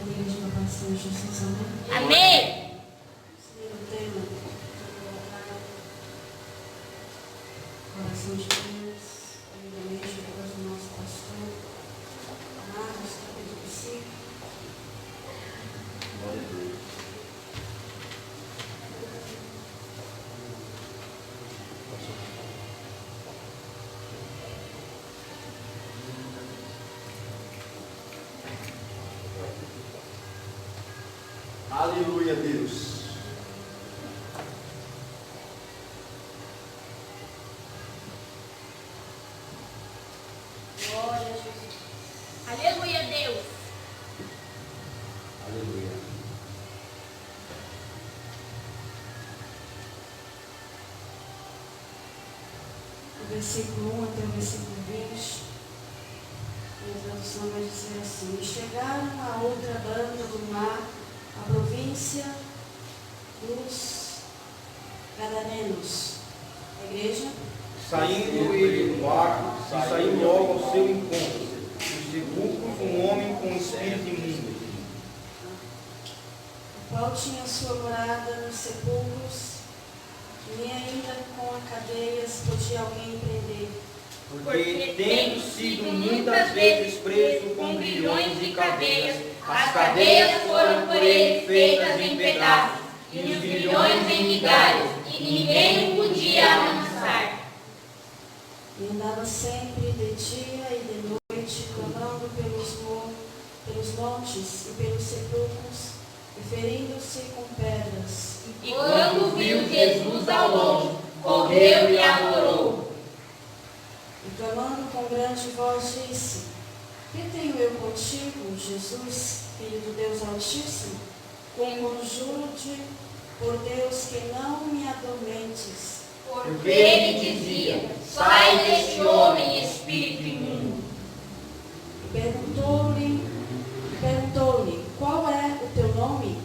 igreja da paz do Senhor Jesus, amém? Amém. Primeiro tema, coração de Deus, primeiramente depois do nosso pastor, Marcos, capítulo 5. Glória a Deus. Aleluia, Deus. Glória a Jesus. Aleluia, Deus. Aleluia. Do versículo 1 até o versículo 20, a tradução vai dizer assim: E chegaram a outra banda do mar, a província dos Gadarenos. A igreja? Saindo ele do barco, e saiu logo ao seu encontro, os sepulcros, um homem com espírito imundo, O qual tinha sua morada nos sepulcros, e nem ainda com cadeias podia alguém prender. porque tendo sido muitas vezes preso com grilhões e cadeias, as cadeias foram por ele feitas em pedaços, e os grilhões em migalhas, e ninguém o podia amansar. E andava sempre de dia e de noite, clamando pelos montes e pelos sepulcros, e ferindo-se com pedras. E quando viu Jesus ao longe, correu e adorou. E clamando com grande voz disse: Que tenho eu contigo, Jesus, Filho do Deus Altíssimo? Conjuro-te por Deus que não me adormentes. Porque ele dizia: sai deste homem, espírito imundo. E perguntou-lhe, qual é o teu nome?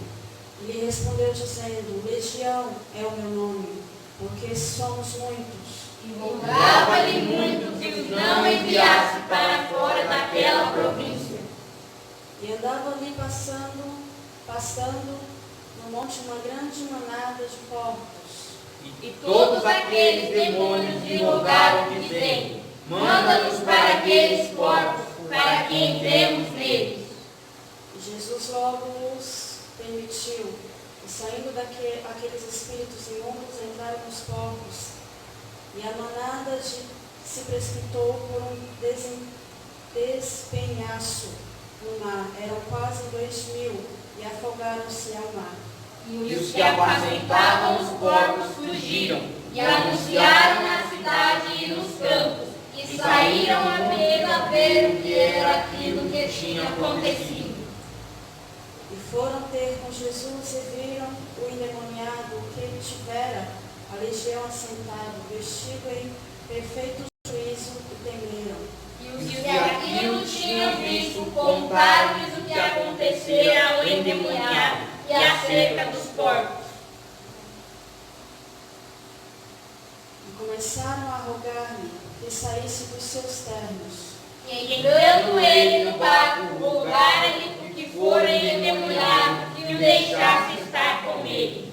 E lhe respondeu dizendo: Legião é o meu nome, porque somos muitos. E rogava-lhe muito que os não enviasse para fora daquela província. E andava ali pastando no monte uma grande manada de porcos. E todos aqueles demônios lhe rogaram, dizendo: manda-nos para aqueles porcos, para que entremos neles. E Jesus logo os permitiu, e saindo aqueles espíritos imundos entraram nos porcos, e a manada se precipitou por um despenhaço no mar. Eram quase 2.000, e afogaram-se ao mar. E os que apacentavam os porcos fugiram, e anunciaram na cidade e nos campos, e saíram a ver o que era aquilo que tinha acontecido. E foram ter com Jesus e viram o endemoniado que ele tivera, a legião assentado, vestido em perfeito juízo, e temeram. E os que aquilo tinham visto contaram-lhes o que acontecera ao endemoniado e acerca dos porcos. E começaram a rogar-lhe que saísse dos seus termos. E entrando ele no barco, rogaram-lhe que fora endemoniado que o deixasse estar com ele.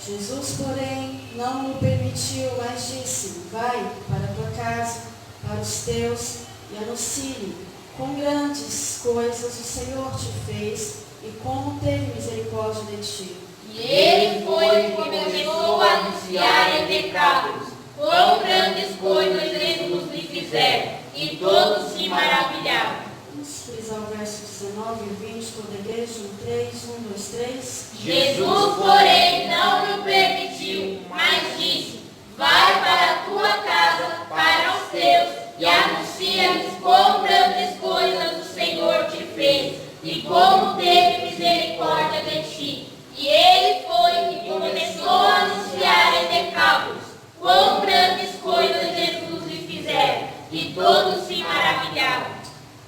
Jesus, porém, não o permitiu, mas disse: Vai para a tua casa, para os teus, e anuncie quão grandes coisas o Senhor te fez e como teve misericórdia de ti. E ele foi e começou a anunciar em Decápolis quão grandes coisas Jesus lhe fizera, e todos se maravilhavam. Vamos frisar o verso 19 e 20, toda a igreja, 3, 1, 2, 3. Jesus, porém, não lhe permitiu, mas disse: vai para a tua casa, para os teus, e anuncia-lhes quão grandes coisas o Senhor te fez, e como teve misericórdia de ti. E ele foi e começou a anunciar em Decápolis quão grandes coisas Jesus lhe fizera, e todos se maravilhavam.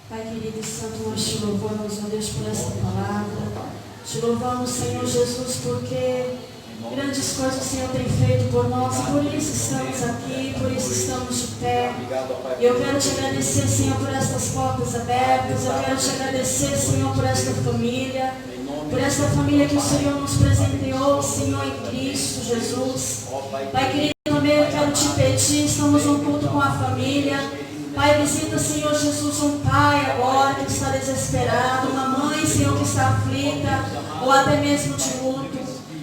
Pai querido e santo, nós te louvamos, ó Deus, por esta palavra. Te louvamos, Senhor Jesus, porque grandes coisas o Senhor tem feito por nós, e por isso estamos aqui, por isso estamos de pé. E eu quero te agradecer, Senhor, por estas portas abertas. Eu quero te agradecer, Senhor, por esta esta família, por esta família que o Senhor nos presenteou, Senhor, em Cristo Jesus. Pai querido, também eu quero te pedir, estamos num culto com a família. Pai, visita, Senhor Jesus, um pai agora que está desesperado, uma mãe, Senhor, que está aflita, ou até mesmo de luto.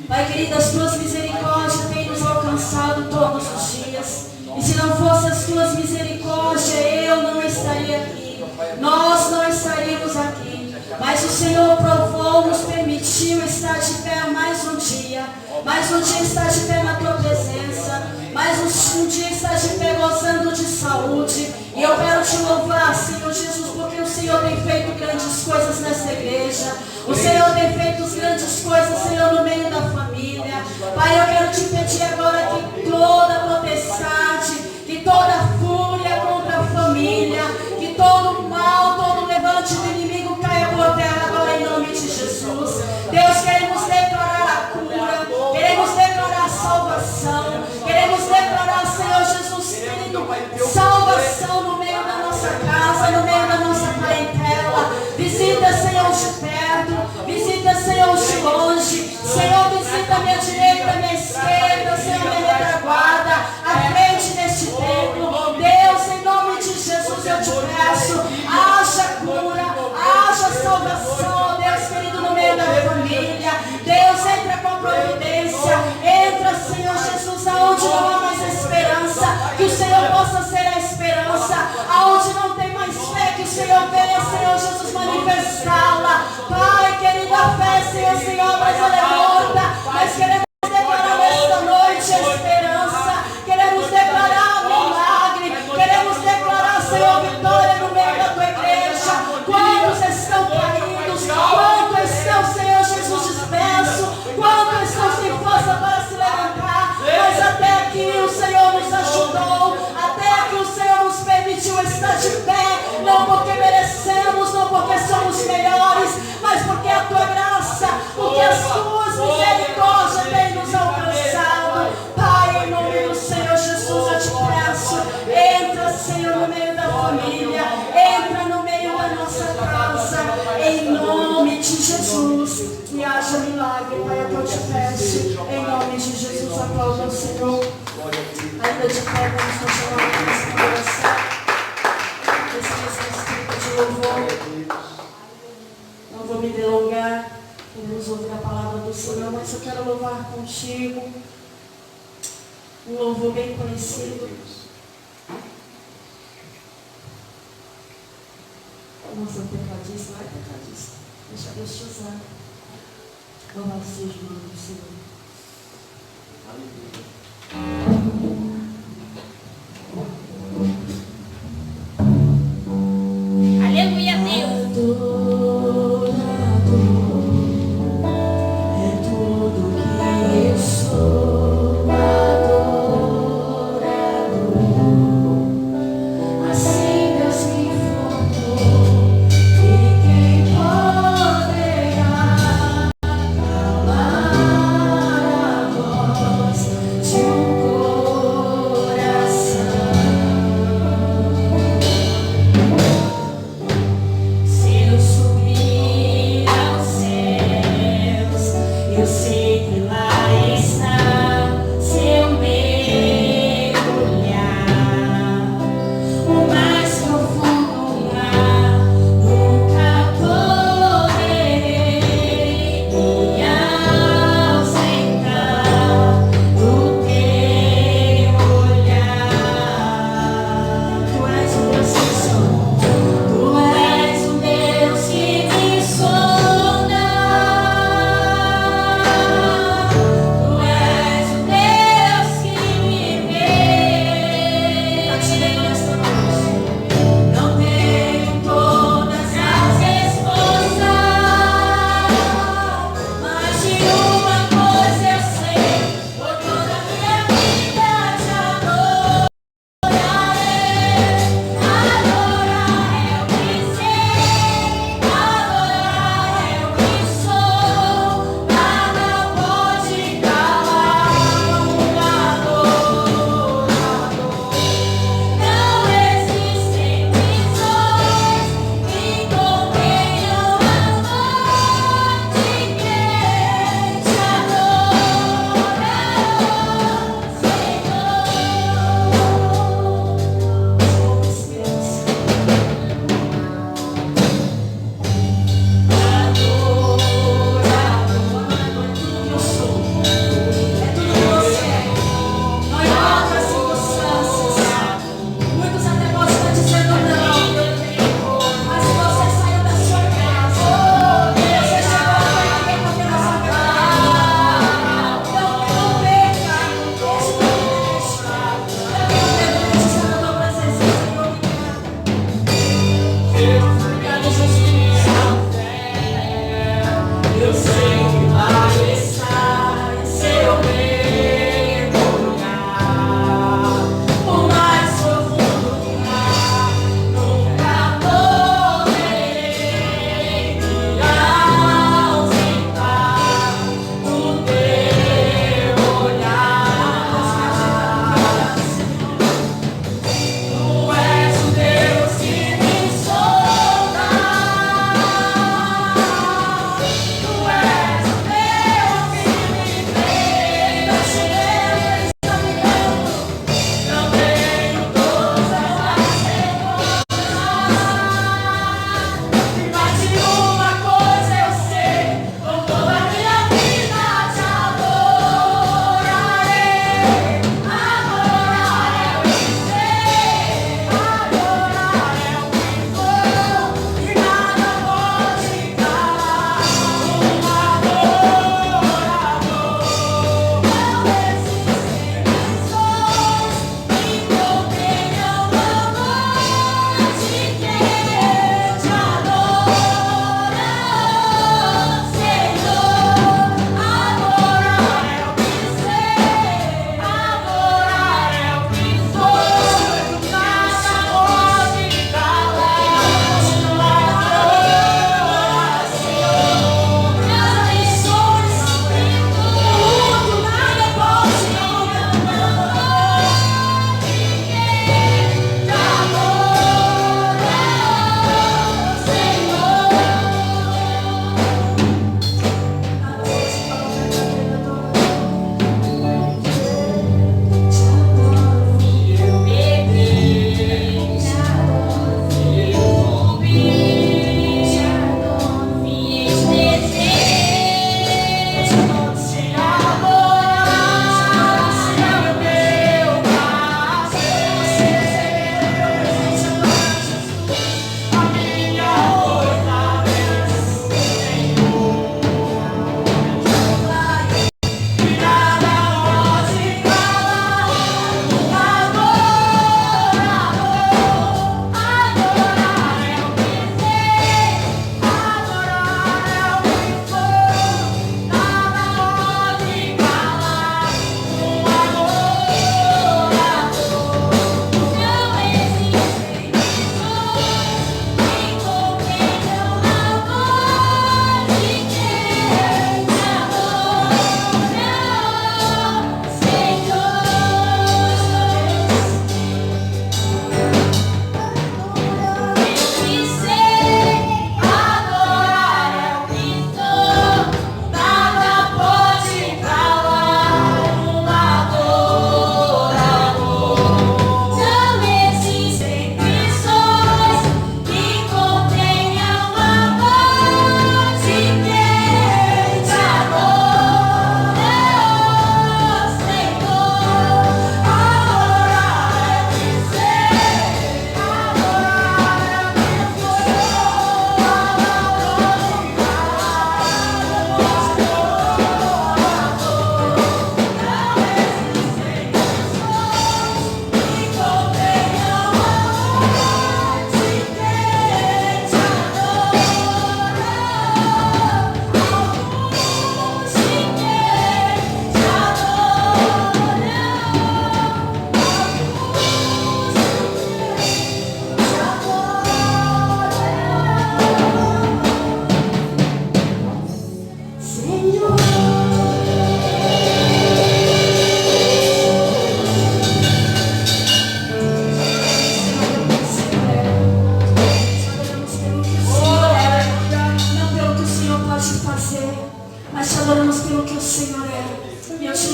Pai querido, as tuas misericórdias têm nos alcançado todos os dias. E se não fossem as tuas misericórdias, eu não estaria aqui. Nós não estaríamos aqui. Mas o Senhor provou, nos permitiu estar de pé mais um dia. Mais um dia estar de pé na tua presença. Mais um dia estar de pé gozando de saúde. E eu quero te louvar, Senhor Jesus, porque o Senhor tem feito grandes coisas nessa igreja. O Senhor tem feito grandes coisas, Senhor, no meio da família. Pai, eu quero te pedir agora que toda potestade, que toda fúria contra a família, que todo mal, todo levante do inimigo caia por terra agora em nome de Jesus. Deus, queremos declarar a cura, queremos declarar a salvação, queremos declarar, Senhor Jesus, querido, salvação no meio da nossa casa, no meio da nossa parentela. Visita, Senhor, de perto, visita, Senhor, de longe. Senhor, visita a minha direita, a minha esquerda, Senhor, minha retaguarda, à frente deste templo. Deus, em nome de Jesus, eu te peço, haja cura, haja salvação, Deus querido, no meio da família. Deus, entra com providência, entra, Senhor Jesus, aonde não há mais esperança, que o Senhor possa ser a esperança, aonde não tem mais fé, que o Senhor venha, Senhor Jesus, manifestá-la. Pai, querido, a fé, Senhor, mas ela é morta, mas queremos declarar nesta noite a esperança, queremos declarar milagre, queremos declarar, Senhor, vitória no meio da tua igreja. Quantos estão caídos, quantos estão, Senhor Jesus, dispersos, quantos estão sem força para se levantar, mas até aqui o Senhor nos ajudou, até aqui o Senhor nos permitiu estar de pé, não porque merecemos, não porque somos melhores, mas porque a tua graça, porque as tuas misericórdias têm nos alcançado. Pai, em nome do Senhor Jesus, eu te peço, entra, Senhor, no meio da família, entra no meio da nossa casa, em nome de Jesus, e haja milagre, Pai, é o que eu te peço, em nome de Jesus, aplauda o Senhor. Ainda de pé, vamos continuar com essa oração, esse espírito de louvor. Não vou me delongar, queremos ouvir a palavra do Senhor, mas eu quero louvar contigo um louvor bem conhecido. Nossa, tecladista, vai tecladista, deixa Deus te usar. Louvado seja o nome do Senhor. Aleluia, Deus. Te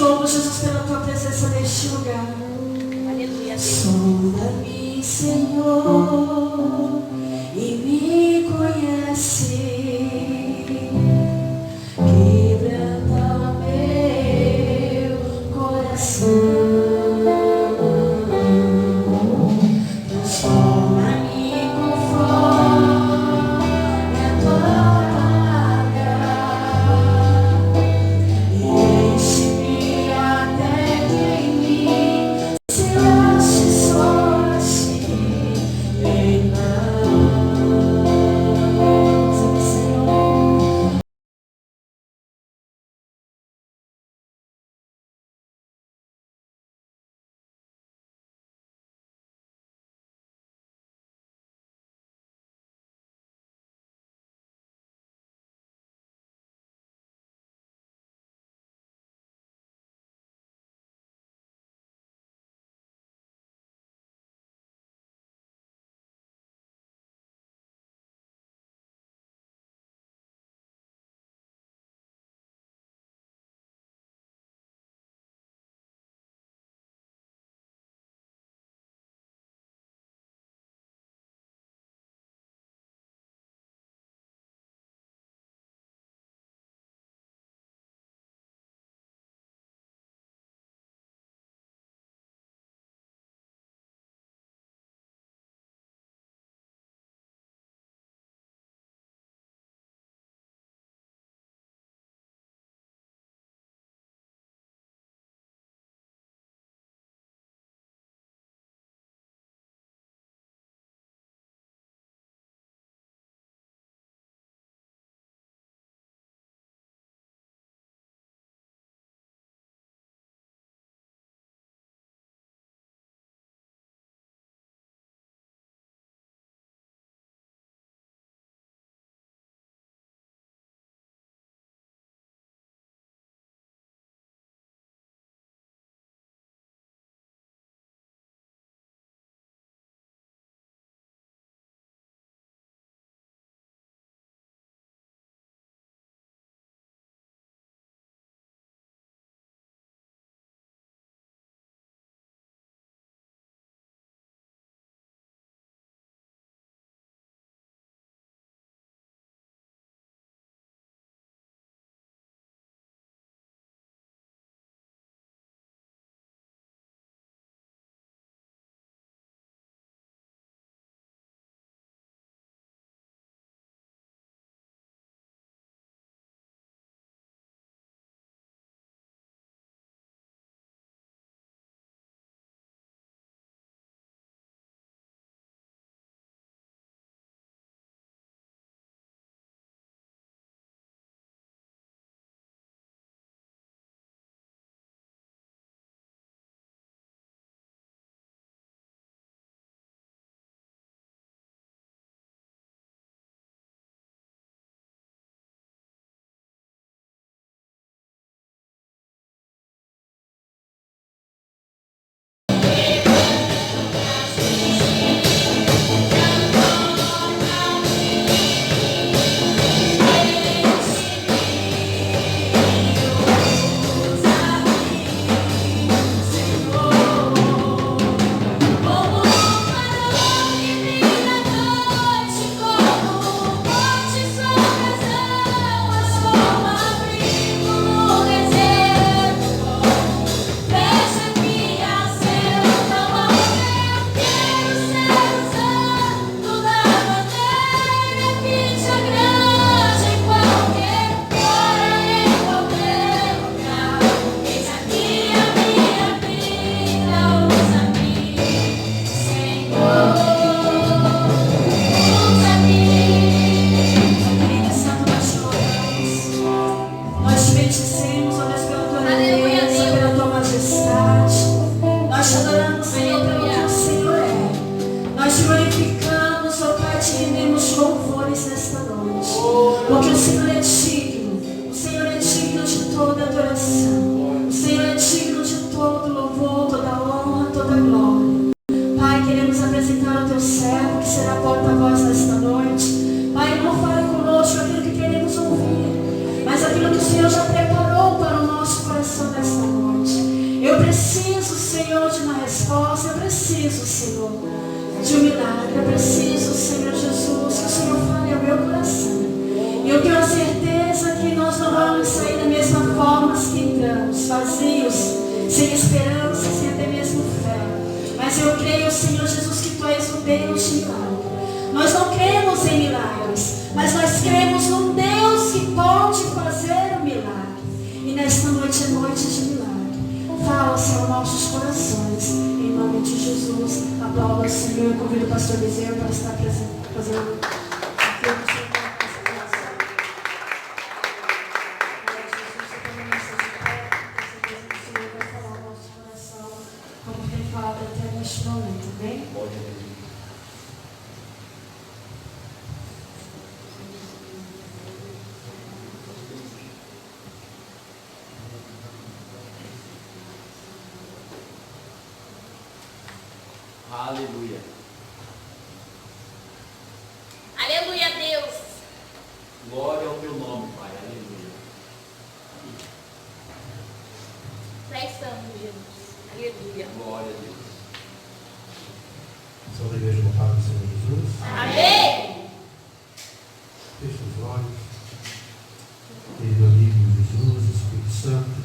louvo, Jesus, pela tua presença neste lugar. Aleluia, Deus. Sonda-me, Senhor, e me conhece. Quebranta meu coração. Transforma-me conforme a tua palavra. Enche-me até que em mim se ache só assim. Em nós, Senhor. Senhor já preparou para o nosso coração nesta noite. preciso, Senhor, de um milagre. Eu preciso, Senhor Jesus, que o Senhor fale ao meu coração. E eu tenho a certeza que nós não vamos sair da mesma forma que entramos, vazios, sem esperança, sem até mesmo fé. Mas eu creio, Senhor Jesus, que Tu és um Deus de milagre. Nós não cremos em milagres, mas nós cremos num Deus que pode fazer o milagre. E nesta noite é noite de milagre. Fala, Senhor, nossos corações. Em nome de Jesus, aplauda o Senhor. Eu convido o pastor Eliseu para estar presente, fazendo aquilo que o Senhor está fazendo. Senhor vai falar o nosso coração, como tem falado até neste momento, amém? Aleluia. Aleluia, Deus. Glória ao teu nome, Pai. Aleluia. Já estamos, Jesus. Aleluia. Glória a Deus. São da igreja do Pai do Senhor Jesus. Amém. Feche os olhos. Querido amigo Jesus, Espírito Santo,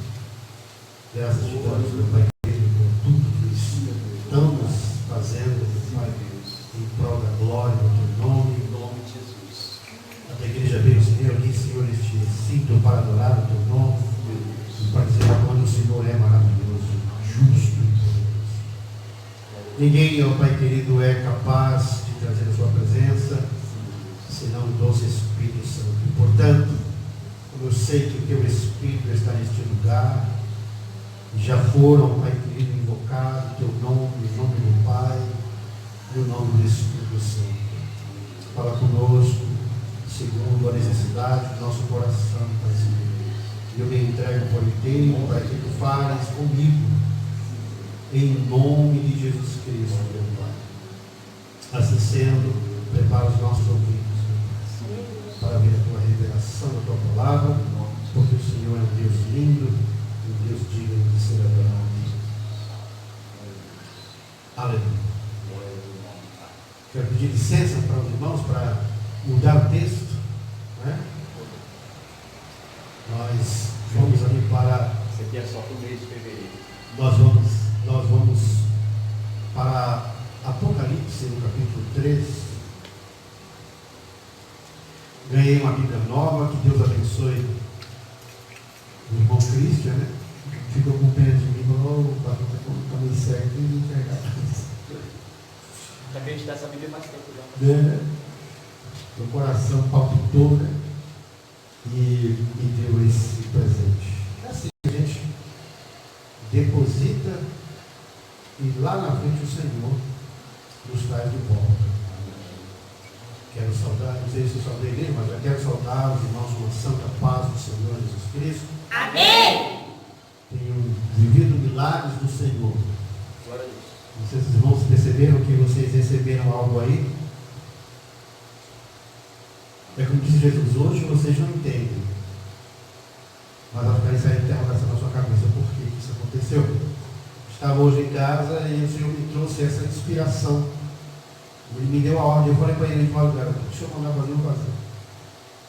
graças te damos, meu Pai querido, por tudo que estamos fazendo, Pai Deus, em prol da glória do teu nome. Em nome de Jesus. A tua igreja veio, Senhor, aqui, Senhor, este recinto para adorar o teu nome e para dizer quando o Senhor é maravilhoso, justo e poderoso. Ninguém, ó Pai querido, é capaz de trazer a sua presença senão o doce Espírito Santo. E, portanto, como eu sei que o teu Espírito está neste lugar, e já foram, Pai querido, invocados o teu nome, o nome do Pai e o nome do Espírito Santo. Fala conosco, segundo a necessidade do nosso coração, Pai Senhor. E eu me entrego por inteiro para que tu fales comigo, em nome de Jesus Cristo, meu Pai. Assim sendo, prepara os nossos ouvidos para ver a tua revelação da tua palavra, porque o Senhor é um Deus lindo, um Deus digno de ser adorado. Aleluia. Quero pedir licença para os irmãos para mudar o texto, né? Nós vamos ali para. Isso aqui é só para o mês de fevereiro. Nós vamos para Apocalipse, no capítulo 3. Ganhei uma Bíblia nova, que Deus abençoe o irmão Cristian, né? Ficou com pena de mim, falou, o pastor está com o caminho certo e me entregar. Já que a gente dá essa Bíblia faz tempo já. Meu coração palpitou, né? E me deu esse presente. É assim, a gente deposita e lá na frente o Senhor nos traz de volta. Quero saudar, não sei se eu saudei ele, mas já quero saudar os irmãos com a santa paz do Senhor Jesus Cristo. Amém. Tenho vivido milagres do Senhor. Glória a Deus. Não sei se os irmãos perceberam que vocês receberam algo aí. É como disse Jesus, hoje vocês não entendem. Mas vai ficar isso aí interrogação na sua cabeça. Por que isso aconteceu? Estava hoje em casa e o Senhor me trouxe essa inspiração. Ele me deu a ordem, eu falei para ele, deixa eu mandar fazer, eu fazer.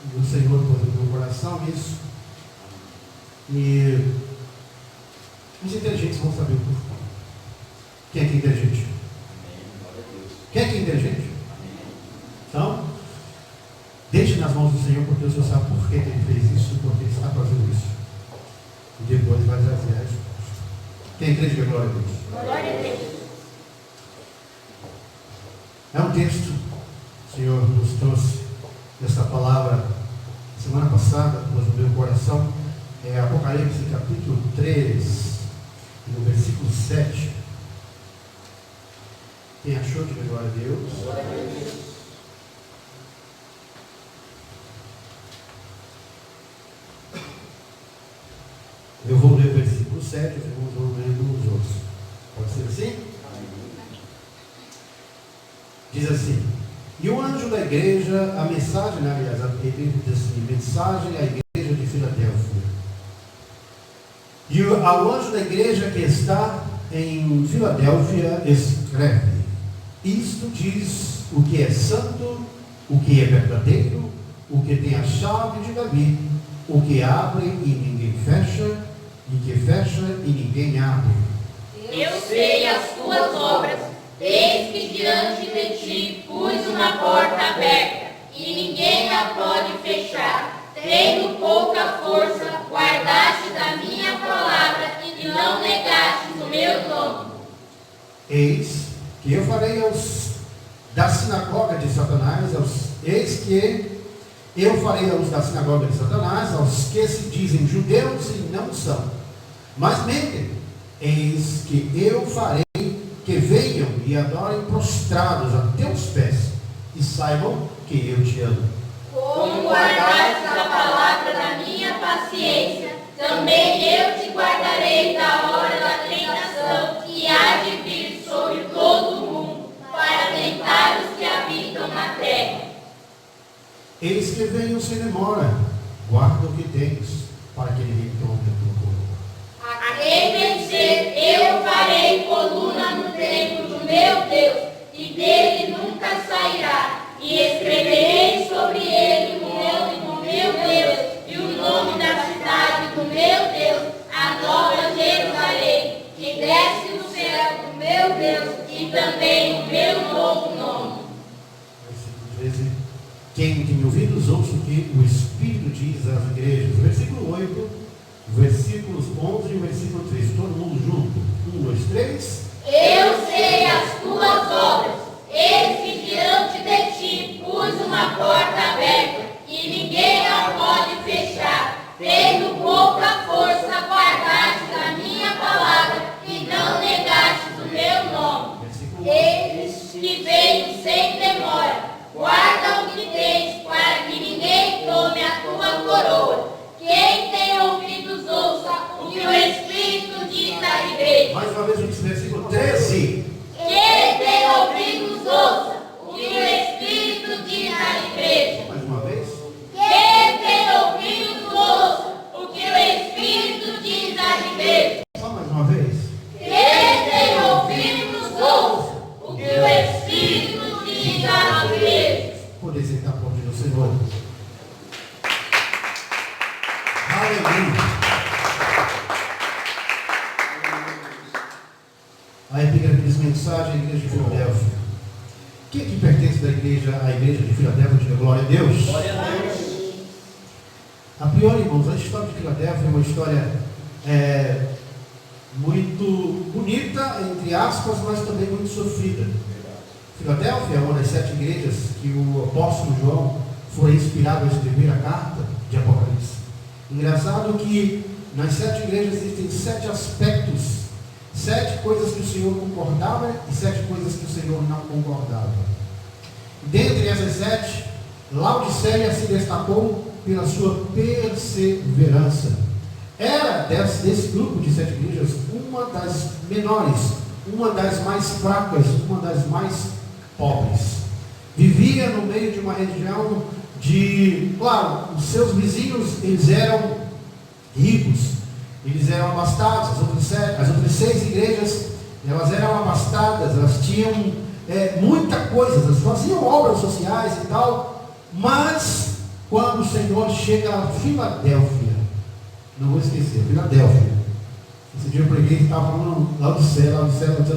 E o Senhor pôs no meu coração isso. E os inteligentes vão saber o porquê. Quem é que é inteligente? Quem é que é inteligente? Então, deixe nas mãos do Senhor, porque o Senhor sabe por que ele fez isso e por que ele está fazendo isso. E depois vai trazer a resposta. Quem crê, diga glória a Deus. Glória a Deus. É um texto, o Senhor nos trouxe essa palavra semana passada, pôs no meu coração, é Apocalipse capítulo 3, no versículo 7. Quem achou, diga glória a Deus. Glória a Deus. Eu vou ler o versículo 7, os irmãos vão lendo os outros. Pode ser assim? Diz assim: e o anjo da igreja, a mensagem, aliás, ele diz assim, mensagem à igreja de Filadélfia. E ao anjo da igreja que está em Filadélfia, escreve: isto diz o que é santo, o que é verdadeiro, o que tem a chave de Davi, o que abre e ninguém fecha, e que fecha e ninguém abre. Eu sei as tuas obras, eis que diante de ti pus uma porta aberta, e ninguém a pode fechar. Tendo pouca força, guardaste da minha palavra e não negastes o meu nome. Eis que eu farei da sinagoga de Satanás, eis que eu farei da sinagoga de Satanás, aos que se dizem judeus e não são, mas mentem. Eis que eu farei que venham e adorem prostrados a teus pés, e saibam que eu te amo. Como guardastes a palavra da minha paciência, também eu te guardarei da hora da tentação que há de vir sobre todo o mundo, para tentar os que habitam na terra. Eis que venho sem demora, guarda o que tens, para que ninguém tome a tua coroa. A quem vencer, eu farei coluna no templo do meu Deus, e dele nunca sairá. E escreverei sobre ele o nome do meu Deus, e o nome da cidade do meu Deus, a nova Jerusalém, que desce do céu do meu Deus, e também o meu novo nome. Versículo 13. Quem tem ouvidos, ouça o que o Espírito diz às igrejas. Versículo 8, versículos 11 e versículo 3. Todo mundo junto. 1, 2, 3. Eu sei as tuas obras. Eis que diante de ti pus uma porta aberta, e ninguém a pode fechar. Tendo pouca força, guardaste a minha palavra, e não negastes o meu nome. Eis que venho sem demora. Guarda o que tens, para que ninguém tome a tua coroa. Quem tem ouvidos, ouça o que o Espírito diz à igreja. Mais uma vez, versículo 13. Quem tem ouvidos, ouça o que o Espírito diz à igreja. Mais uma vez. Quem tem ouvidos, ouça o que o Espírito diz à igreja. Só mais uma vez. Quem tem ouvidos, ouça o que o Espírito diz à igreja. Poder sentar por diante do Senhor. Aleluia. A epígrafe diz: mensagem à igreja de Filadélfia. Quem que pertence à igreja de Filadélfia? Diga glória a Deus. Glória a Deus. A priori, irmãos, a história de Filadélfia é uma história muito bonita, entre aspas, mas também muito sofrida. Filadélfia é uma das 7 igrejas que o apóstolo João foi inspirado a escrever a carta de Apocalipse. Engraçado que nas 7 igrejas existem 7 aspectos, 7 coisas que o Senhor concordava e 7 coisas que o Senhor não concordava. Dentre essas 7, Laodiceia se destacou pela sua perseverança. Era desse grupo de 7 igrejas uma das menores, uma das mais fracas, uma das mais pobres. Vivia no meio de uma região claro, os seus vizinhos, eles eram ricos, eles eram abastados. As outras 6 igrejas, elas eram abastadas, elas tinham muita coisa, elas faziam obras sociais e tal, mas quando o Senhor chega a Filadélfia, não vou esquecer, Filadélfia. Esse dia eu preguei que estava falando Laodiceia, no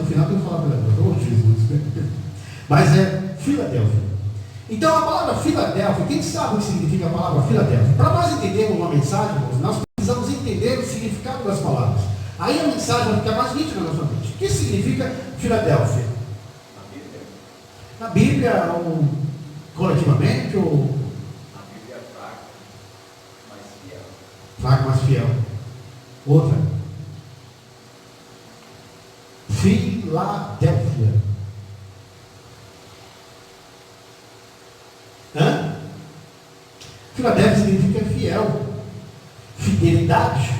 final que eu falar Filadélfia, Jesus. Mas é Filadélfia. Então a palavra Filadélfia, quem sabe o que significa a palavra Filadélfia? Para nós entendermos uma mensagem, nós precisamos entender o significado das palavras. Aí a mensagem vai ficar mais nítida na sua mente. O que significa Filadélfia? Na Bíblia, ou coletivamente, ou... A Bíblia é fraca, mas fiel. Fraco, mas fiel. Outra. Filadélfia. Filadélfia significa fiel, fidelidade.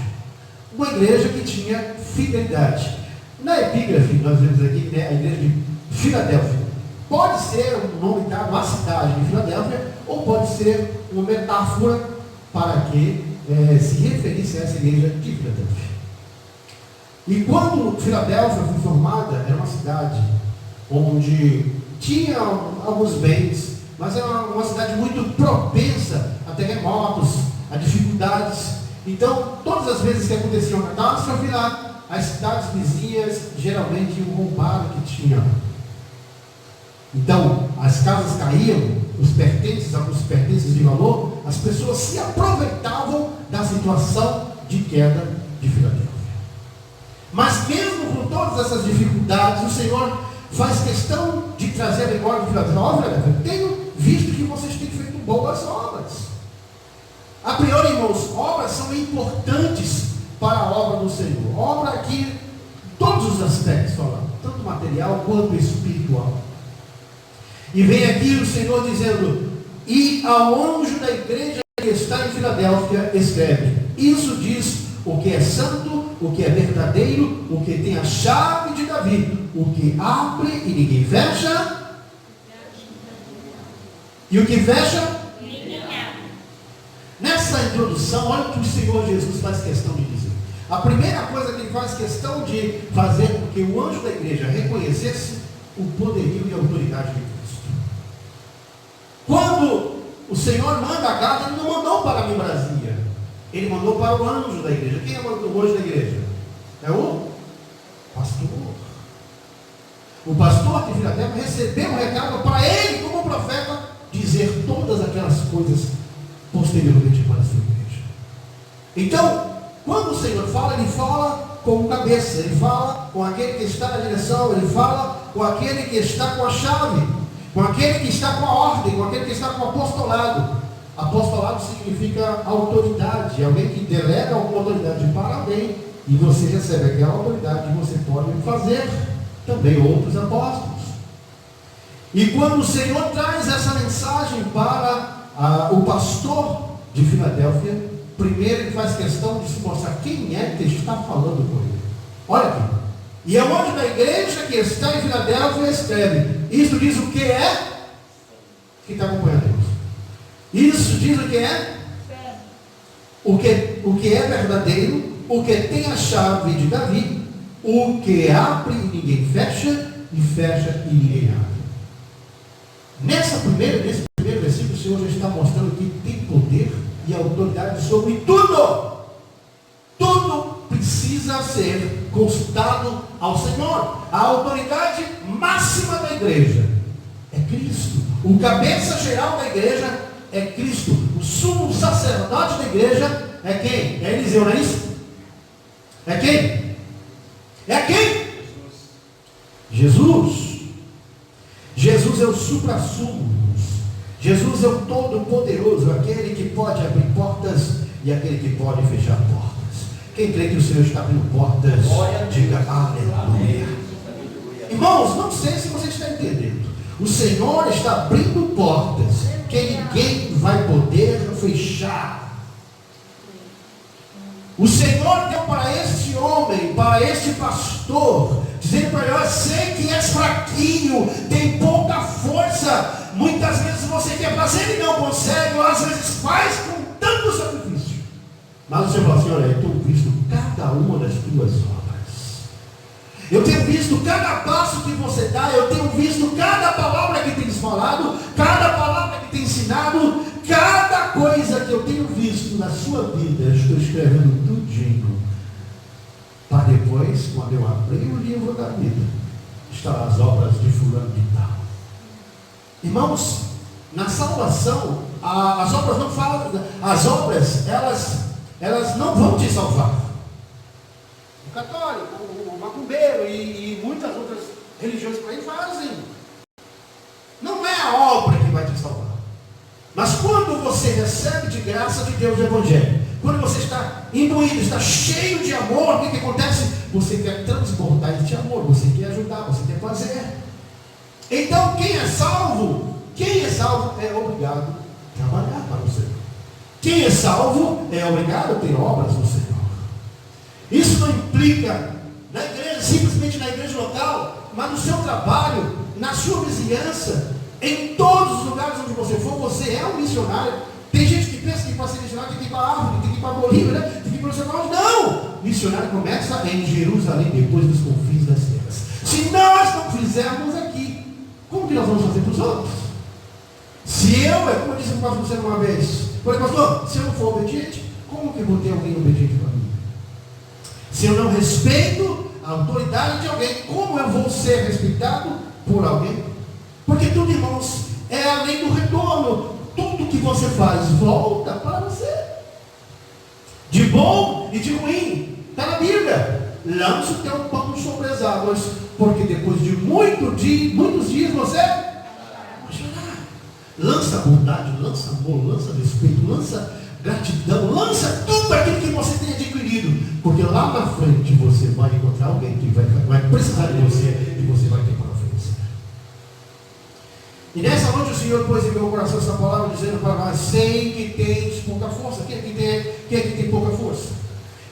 Uma igreja que tinha fidelidade. Na epígrafe, nós vemos aqui, né, a igreja de Filadélfia. Pode ser um nome dado à cidade de Filadélfia, ou pode ser uma metáfora para que se referisse a essa igreja de Filadélfia. E quando Filadélfia foi formada, era uma cidade onde tinha alguns bens, mas era uma cidade muito propensa a terremotos, a dificuldades. Então, todas as vezes que acontecia uma catástrofe lá, as cidades vizinhas geralmente roubaram o que tinham. Então, as casas caíam, alguns pertences de valor, as pessoas se aproveitavam da situação de queda de Filadélfia. Mas mesmo com todas essas dificuldades, o Senhor faz questão de trazer a memória de Filadélfia. Olha, eu tenho visto que vocês têm feito boas obras. A priori, irmãos, obras são importantes para a obra do Senhor. Obra aqui, todos os aspectos falando, tanto material quanto espiritual. E vem aqui o Senhor dizendo: e ao anjo da igreja que está em Filadélfia escreve: isso diz o que é santo, o que é verdadeiro, o que tem a chave de Davi, o que abre e ninguém fecha, e o que fecha, ninguém abre. Nessa introdução, olha o que o Senhor Jesus faz questão de dizer. A primeira coisa que ele faz questão de fazer com que o anjo da igreja reconhecesse o poderio e a autoridade de Cristo. Quando o Senhor manda a carta, ele não mandou para a membrazia, ele mandou para o anjo da igreja. Quem é o anjo da igreja? É o pastor. O pastor de Filadélfia recebeu um recado para ele, como profeta, dizer todas aquelas coisas posteriormente para a sua igreja. Então, quando o Senhor fala, ele fala com o cabeça, ele fala com aquele que está na direção, ele fala com aquele que está com a chave, com aquele que está com a ordem, com aquele que está com o apostolado. Apostolado significa autoridade, alguém que delega alguma autoridade para alguém, e você recebe aquela autoridade e você pode fazer também outros apóstolos. E quando o Senhor traz essa mensagem para o pastor de Filadélfia, primeiro ele faz questão de se mostrar quem é que está falando com ele. Olha aqui. E é o anjo da igreja que está em Filadélfia escreve: isso diz o que é? Quem está acompanhando isso? Isso diz o que é? O que é verdadeiro, o que tem a chave de Davi, o que abre e ninguém fecha, e fecha e ninguém abre. Nesse primeiro versículo, o Senhor já está mostrando que tem poder e autoridade sobre tudo. Tudo precisa ser consultado ao Senhor. A autoridade máxima da igreja é Cristo. O cabeça geral da igreja é Cristo. O sumo sacerdote da igreja é quem? É Eliseu, não é isso? É quem? É quem? Jesus. Jesus é o supra-sumo. Jesus é o todo-poderoso, aquele que pode abrir portas e aquele que pode fechar portas. Quem crê que o Senhor está abrindo portas, diga aleluia. Irmãos, não sei se você está entendendo. O Senhor está abrindo portas que ninguém vai poder fechar. O Senhor deu para este homem, para este pastor, dizendo para ele: eu sei que és fraquinho, tem pouca força. Muitas vezes você quer fazer e não consegue, ou às vezes faz com tanto sacrifício. Mas o Senhor fala assim: olha, eu tenho visto cada uma das tuas obras. Eu tenho visto cada passo que você dá, eu tenho visto cada palavra que tens falado, cada palavra que tens ensinado, cada coisa que eu tenho visto na sua vida, eu estou escrevendo tudinho. Para depois, quando eu abrir o livro da vida, estarão as obras de fulano de tal. Irmãos, na salvação, as obras não falam, as obras, elas não vão te salvar. O católico, o macumbeiro e muitas outras religiões por aí fazem. Não é a obra que vai te salvar. Mas quando você recebe de graça de Deus o Evangelho, quando você está imbuído, está cheio de amor, o que acontece? Você quer transbordar esse amor, você quer ajudar, você quer fazer. Então, quem é salvo é obrigado a trabalhar para o Senhor. Quem é salvo é obrigado a ter obras no Senhor. Isso não implica na igreja, simplesmente na igreja local, mas no seu trabalho, na sua vizinhança, em todos os lugares onde você for, você é um missionário. Tem gente que pensa que para ser missionário tem que ir para a África, tem que ir para a Bolívia, né? Tem que ir para o Senhor. Não! Missionário começa em Jerusalém, depois dos confins das terras. Se nós não fizermos aqui, como que nós vamos fazer para os outros? Se eu, como eu disse para você uma vez, falei, pastor, se eu não for obediente, como que eu vou ter alguém obediente para mim? Se eu não respeito a autoridade de alguém, como eu vou ser respeitado por alguém? Porque tudo, irmãos, é a lei do retorno. Tudo que você faz volta para você. De bom e de ruim. Está na Bíblia. Lança o teu pão sobre as águas, porque depois de muitos dias você vai chorar. Lança bondade, lança amor, lança respeito, lança gratidão, lança tudo aquilo que você tem adquirido, porque lá na frente você vai encontrar alguém que vai precisar de você e você vai ter para oferecer. E nessa noite o Senhor pôs em meu coração essa palavra dizendo para nós: sei que tens pouca força. Quem aqui tem pouca força?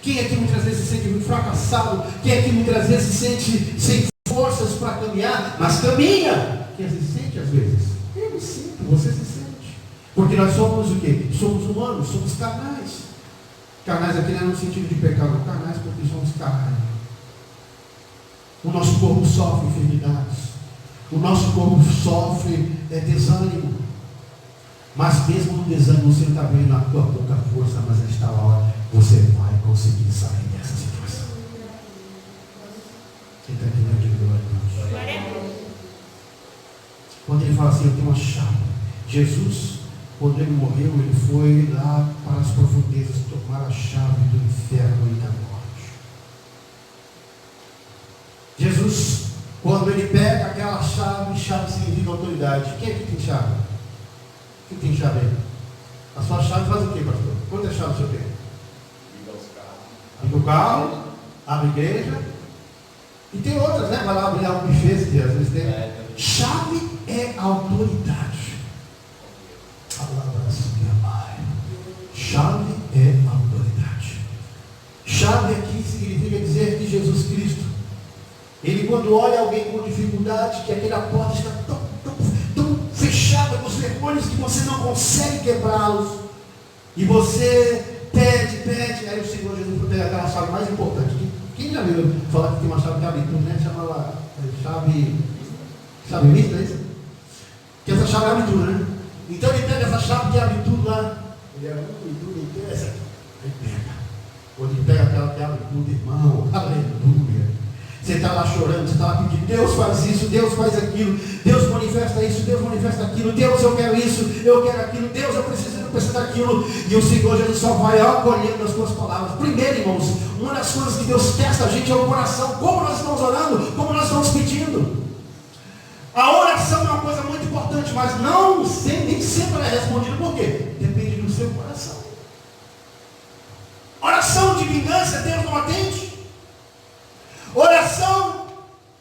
Quem aqui muitas vezes se sente muito fracassado? Quem aqui muitas vezes se sente sem forças para caminhar, mas caminha? Quem se sente às vezes? Eu me sinto, você se sente. Porque nós somos o quê? Somos humanos, somos carnais. Carnais aqui não é no sentido de pecado, carnais porque somos carnais. O nosso corpo sofre enfermidades. O nosso corpo sofre desânimo. Mas mesmo no desânimo você não está vendo a tua pouca força, mas nesta hora você vai conseguir sair dessa situação. Quem está entendendo de glória a Deus? Quando ele fala assim, eu tenho uma chave. Jesus, quando ele morreu, ele foi lá para as profundezas tomar a chave do inferno e da morte. Jesus, quando ele pega aquela chave, chave significa autoridade. Quem aqui tem chave? Quem tem chave aí? A sua chave faz o quê, pastor? Quantas chaves o senhor tem? Liga o carro, abre a igreja. E tem outras, né? Vai lá abrir um buffet, que às vezes tem. Chave é autoridade. Chave é autoridade. Chave aqui significa dizer que Jesus Cristo, ele quando olha alguém com dificuldade, que aquela porta está tão fechada com os ferrolhos que você não consegue quebrá-los, e você pede, aí o Senhor Jesus pega aquela chave mais importante. Quem já viu falar que tem uma chave que abre tudo, né? Chama lá chave mista, é isso? Que essa chave abre tudo, né? Então ele pega essa chave que abre tudo lá. Ele abre tudo inteiro, essa. Aí pega. Quando ele pega aquela que abre tudo, irmão, aleluia. Você está lá chorando, você está lá pedindo, Deus faz isso, Deus faz aquilo, Deus manifesta isso, Deus manifesta aquilo, Deus eu quero isso, eu quero aquilo, Deus eu preciso daquilo. E o Senhor Jesus só vai acolhendo as suas palavras. Primeiro, irmãos, uma das coisas que Deus quer da gente é o coração. Como nós estamos orando, como nós estamos pedindo. A oração é uma coisa muito importante, mas nem sempre ela é respondida. Por quê? Depende do seu coração. Oração de vingança, Deus não atende. Oração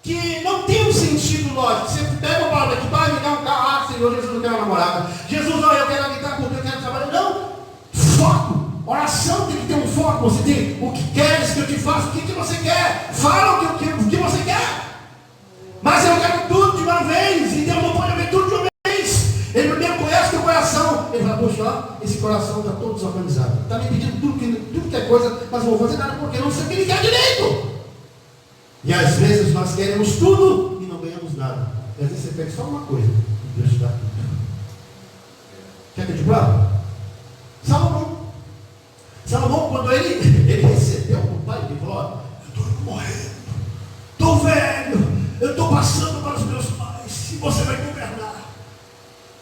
que não tem um sentido lógico. Você pega uma palavra que vai me dar um carro, Senhor Jesus, eu quero uma namorada. Jesus, olha, eu quero habitar porque eu quero trabalhar. Não, foco. Oração tem que ter um foco. Você tem o que queres que eu te faça, o que você quer. Fala o que você quer. Mas eu quero tudo de uma vez, e Deus não pode ver tudo de uma vez. Ele primeiro conhece o teu coração. Ele fala, poxa, ó, esse coração está todo desorganizado. Está me pedindo tudo que é coisa, mas não vou fazer nada porque não sei o que ele quer direito. E às vezes nós queremos tudo e não ganhamos nada. E às vezes você pede só uma coisa e Deus te dá tudo. Quer que eu te fale? Salomão, quando ele recebeu o pai, ele falou, ó, eu estou morrendo, estou velho, eu estou passando para os meus pais, e você vai governar.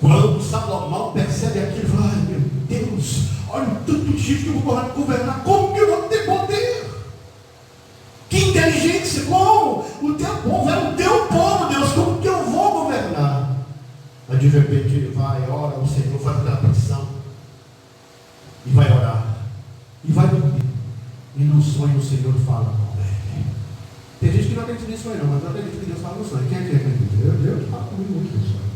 Quando Salomão percebe aquilo, ele fala, ai meu Deus, olha o tanto de gente que eu vou governar, como que eu vou ter poder? Que inteligência, como? O teu povo é o teu povo, Deus, como que eu vou governar? Aí de repente ele vai, ora, o Senhor faz aquela petição, e vai orar, e vai dormir, e no sonho o Senhor fala com ele. Tem gente que não acredita nisso aí não, mas eu acredito que Deus fala no sonho. Quem é que acredita? Eu falo comigo muito no sonho.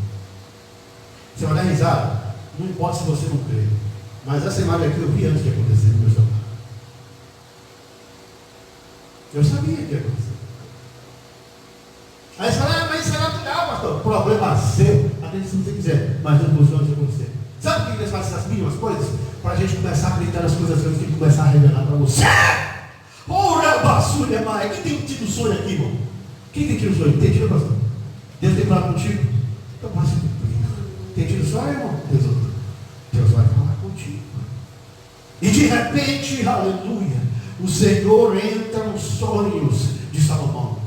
Você vai dar risada, não importa se você não crê, mas essa imagem aqui eu vi antes de acontecer no meu celular. Eu sabia que ia acontecer. Aí você fala, mas isso é natural, pastor. Problema seu, acredite se você quiser, mas não funciona de acontecer. Sabe por que Deus faz essas mínimas coisas? Para a gente começar a acreditar nas coisas grandes que Ele começar a revelar para você. Ora, basura, mãe. Quem tem tido sonho aqui, irmão? Quem tem tido sonho? Tem tido, pastor? Deus tem falado contigo? agora, irmão, Deus vai falar contigo. E de repente, aleluia, o Senhor entra nos sonhos de Salomão.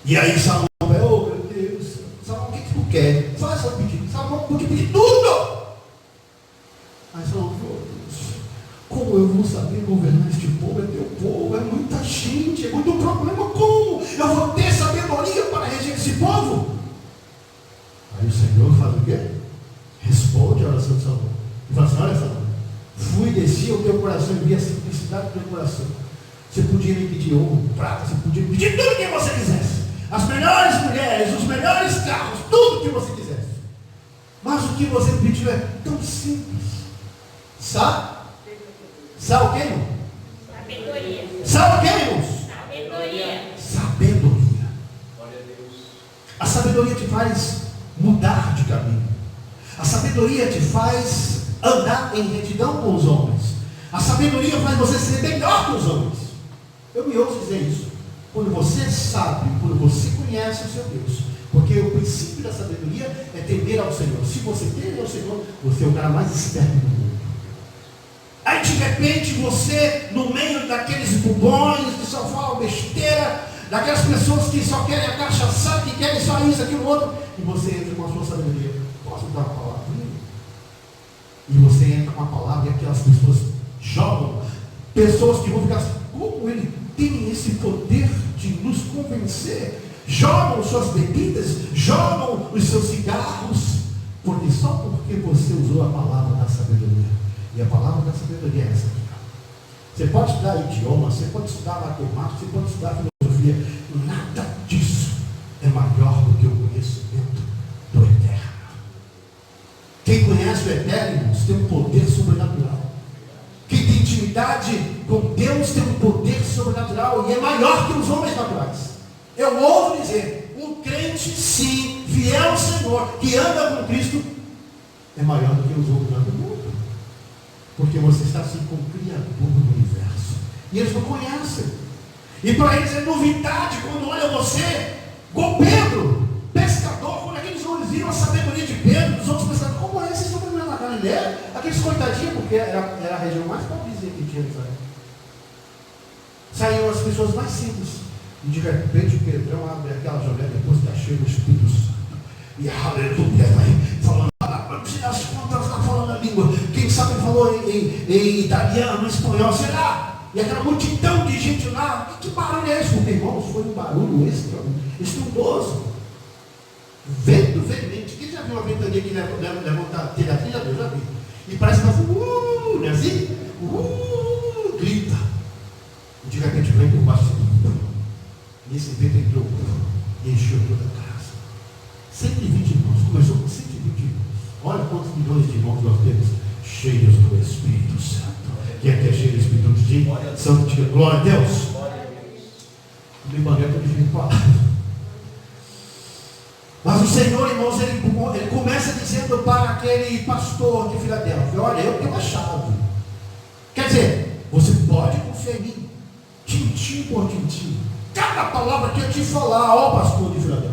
E aí Salomão vai, oh meu Deus, Salomão, o que tu quer? Faz seu pedido. Salomão, porque pedir tudo. Mas Salomão falou, Deus, como eu vou saber governar este povo? É teu povo, é muita gente, é muito problema. Como eu vou ter sabedoria para reger esse povo? Aí o Senhor faz o quê? Responde a oração de Salomão. E fala assim, olha Salomão, fui e desci ao teu coração e vi a simplicidade do teu coração. Você podia me pedir ouro, prata, você podia me pedir tudo o que você quisesse. As melhores mulheres, os melhores carros, tudo o que você quisesse. Mas o que você pediu é tão simples. Sabe? Sabe o que, irmão? Sabedoria. Sabe o que, irmãos? Sabedoria. Sabedoria. Glória a Deus. A sabedoria te faz mudar de caminho. A sabedoria te faz andar em retidão com os homens. A sabedoria faz você ser melhor que os homens. Eu me ouço dizer isso. Quando você sabe, quando você conhece o seu Deus. Porque o princípio da sabedoria é temer ao Senhor. Se você temer ao Senhor, você é o cara mais esperto do mundo. Aí de repente você, no meio daqueles bubões que só falam besteira, daquelas pessoas que só querem a cachaçada, que querem só isso, aquilo, outro, e você entra com a sua sabedoria. Posso dar uma palavra? E você entra com a palavra e aquelas pessoas jogam, pessoas que vão ficar assim, como ele tem esse poder de nos convencer? Jogam suas bebidas, jogam os seus cigarros, porque só porque você usou a palavra da sabedoria. E a palavra da sabedoria é essa aqui. Você pode estudar idioma, você pode estudar matemática, você pode estudar filosofia. Nada disso é maior do que o conhecimento do Eterno. Quem conhece o Eterno, irmãos, tem um poder sobrenatural. Quem tem intimidade com Deus tem um poder sobrenatural e é maior que os homens naturais. Eu ouso dizer, um crente, sim, fiel ao Senhor, que anda com Cristo, é maior do que os outros do mundo. Porque você está assim com o Criador do universo. E eles não conhecem. E para eles é novidade quando olha você, igual Pedro, pescador, quando aqueles homens viram a sabedoria de Pedro, dos outros pescadores, como é esse sobrenome na Galileia? Aqueles coitadinhos, porque era a região mais pobrezinha que tinha em Israel. Saíram as pessoas mais simples. E de repente Pedrão abre aquela janela depois que está cheio do Espírito Santo. E aleluia, vai falando. As contas está falando a língua. Quem sabe falou em italiano, em espanhol, sei lá. E aquela multidão de gente lá. Que barulho é esse? Porque, irmãos, foi um barulho estrondoso. Vento veemente. Quem já viu uma ventania que levanta a telha? Eu já vi. E parece que faz não é assim? Grita. E de repente vem por baixo. E esse vento entrou e encheu toda a casa. 120 irmãos. Começou com 120 irmãos. Olha quantos milhões de irmãos nós temos cheios do Espírito Santo. Quem é que é cheio do Espírito Santo? Glória a Deus. O Evangelho está dizendo palavras. Mas o Senhor, irmãos, ele começa dizendo para aquele pastor de Filadélfia: olha, eu tenho uma chave. Quer dizer, você pode confiar em mim, tintim por tintim. Cada palavra que eu te falar, ó pastor de Filadélfia,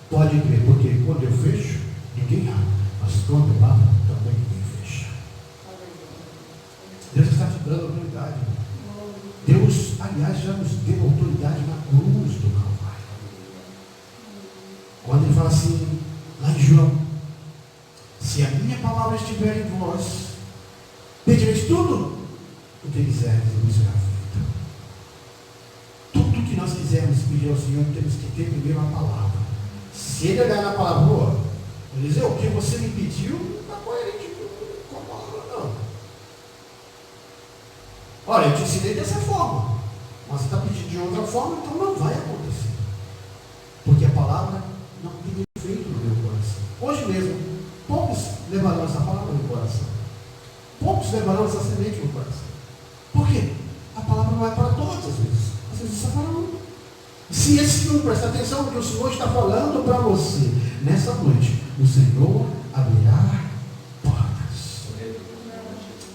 pode crer, porque quando eu fecho, ninguém abre. Mas quando eu abro, também ninguém fecha. Deus está te dando autoridade. Deus, aliás, já nos deu autoridade na cruz do Calvário. Quando ele fala assim, lá em João: se a minha palavra estiver em vós, pedireis tudo o que quiserdes e vos será feito. Tudo que nós quisermos pedir ao Senhor, temos que ter primeiro a palavra. Se ele olhar na palavra, ele diz: o que você me pediu não está coerente com a palavra, não. Olha, eu te ensinei dessa forma, mas você está pedindo de outra forma, então não vai acontecer. Porque a palavra não tem efeito no meu coração. Hoje mesmo, poucos levarão essa palavra no coração. Poucos levarão essa semente no coração. Por quê? A palavra não é para todas as vezes. Às vezes só para um. Se esse um presta atenção no que o Senhor está falando para você nessa noite, o Senhor abrirá portas.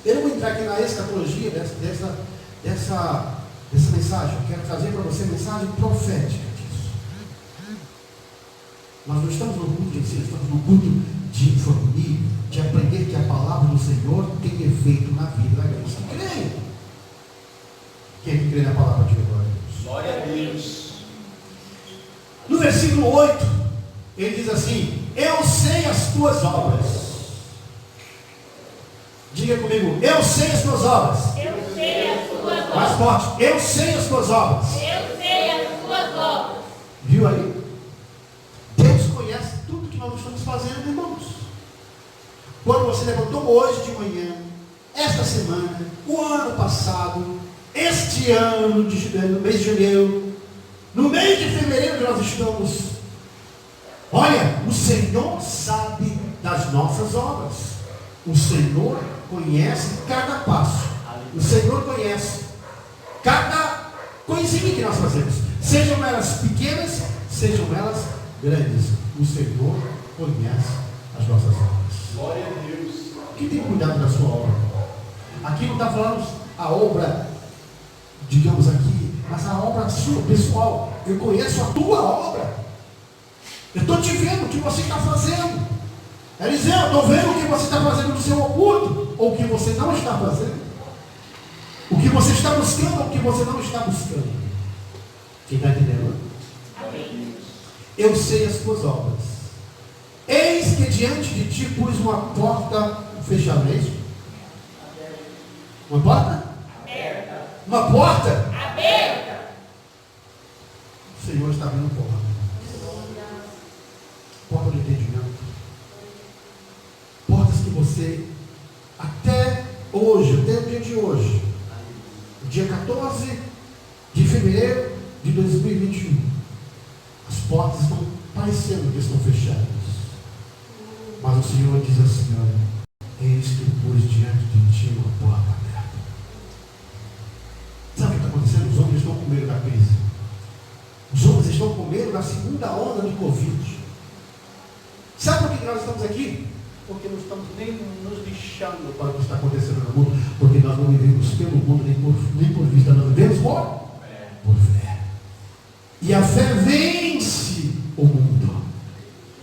Eu não vou entrar aqui na escatologia dessa mensagem. Eu quero trazer para você a mensagem profética disso. Nós não estamos no culto de ensino, estamos no culto de informar, de aprender que a palavra do Senhor tem efeito na vida daqueles que creem. Quem é que crê na palavra de glória a Deus? Glória a Deus. No versículo 8, ele diz assim: eu sei as tuas obras. Diga comigo, eu sei as tuas obras. Eu sei as tuas obras. Mais forte, eu sei as tuas obras. Eu sei as tuas obras. Viu aí? Deus conhece tudo que nós estamos fazendo, irmãos. Quando você levantou hoje de manhã, esta semana, o ano passado, este ano, no mês de janeiro, no mês de fevereiro que nós estamos, olha, o Senhor sabe das nossas obras. O Senhor conhece cada passo. O Senhor conhece cada coisinha que nós fazemos. Sejam elas pequenas, sejam elas grandes. O Senhor conhece as nossas obras. Glória a Deus. Quem tem cuidado da sua obra? Aqui não está falando a obra, digamos aqui, mas a obra sua, pessoal. Eu conheço a tua obra. Eu estou te vendo o que você está fazendo. Eliseu, eu estou vendo o que você está fazendo no seu oculto, ou o que você não está fazendo. O que você está buscando, ou o que você não está buscando. Quem está entendendo? Amém. Eu sei as tuas obras. Eis que diante de ti pus uma porta fechada, é isso? Uma porta? Aberta. Uma porta? Aberta. O Senhor está abrindo porta. Porta do entendimento. Portas que você, até hoje, até o dia de hoje, dia 14 de fevereiro de 2021, as portas estão parecendo que estão fechadas. Mas o Senhor diz assim: olha, eis que pus diante de ti uma porta aberta. Sabe o que está acontecendo? Os homens estão com medo da crise. Os homens estão com medo da segunda onda de Covid. Sabe por que nós estamos aqui? Porque não estamos nem nos lixando para o que está acontecendo no mundo, porque nós não vivemos pelo mundo, nem por vista, nós vivemos por fé. E a fé vence o mundo.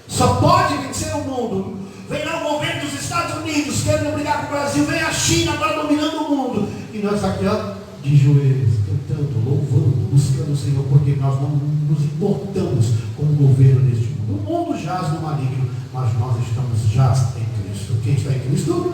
Só pode vencer o mundo. Vem lá o governo dos Estados Unidos querendo brigar com o Brasil, vem a China agora dominando o mundo. E nós aqui, ó, de joelhos, cantando, louvando, buscando o Senhor, porque nós não nos importamos com o governo deste mundo. O mundo jaz no maligno, mas nós estamos já em Cristo. Quem está em Cristo?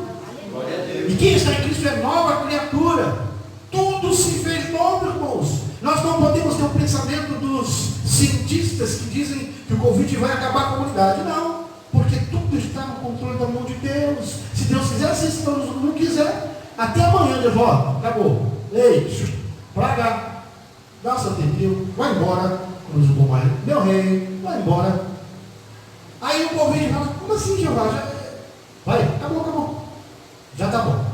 Glória a Deus. E quem está em Cristo é nova criatura. Tudo se fez novo, irmãos. Nós não podemos ter o pensamento dos cientistas que dizem que o Covid vai acabar com a humanidade. Não, porque tudo está no controle da mão de Deus. Se Deus quiser, assim, se Deus não quiser, até amanhã, Deus, ó, acabou. Ei, praga, dá seu tempinho, vai embora. Meu rei, vai embora. Aí o Covid fala: como assim, Jeová? Vai, acabou. Já está bom.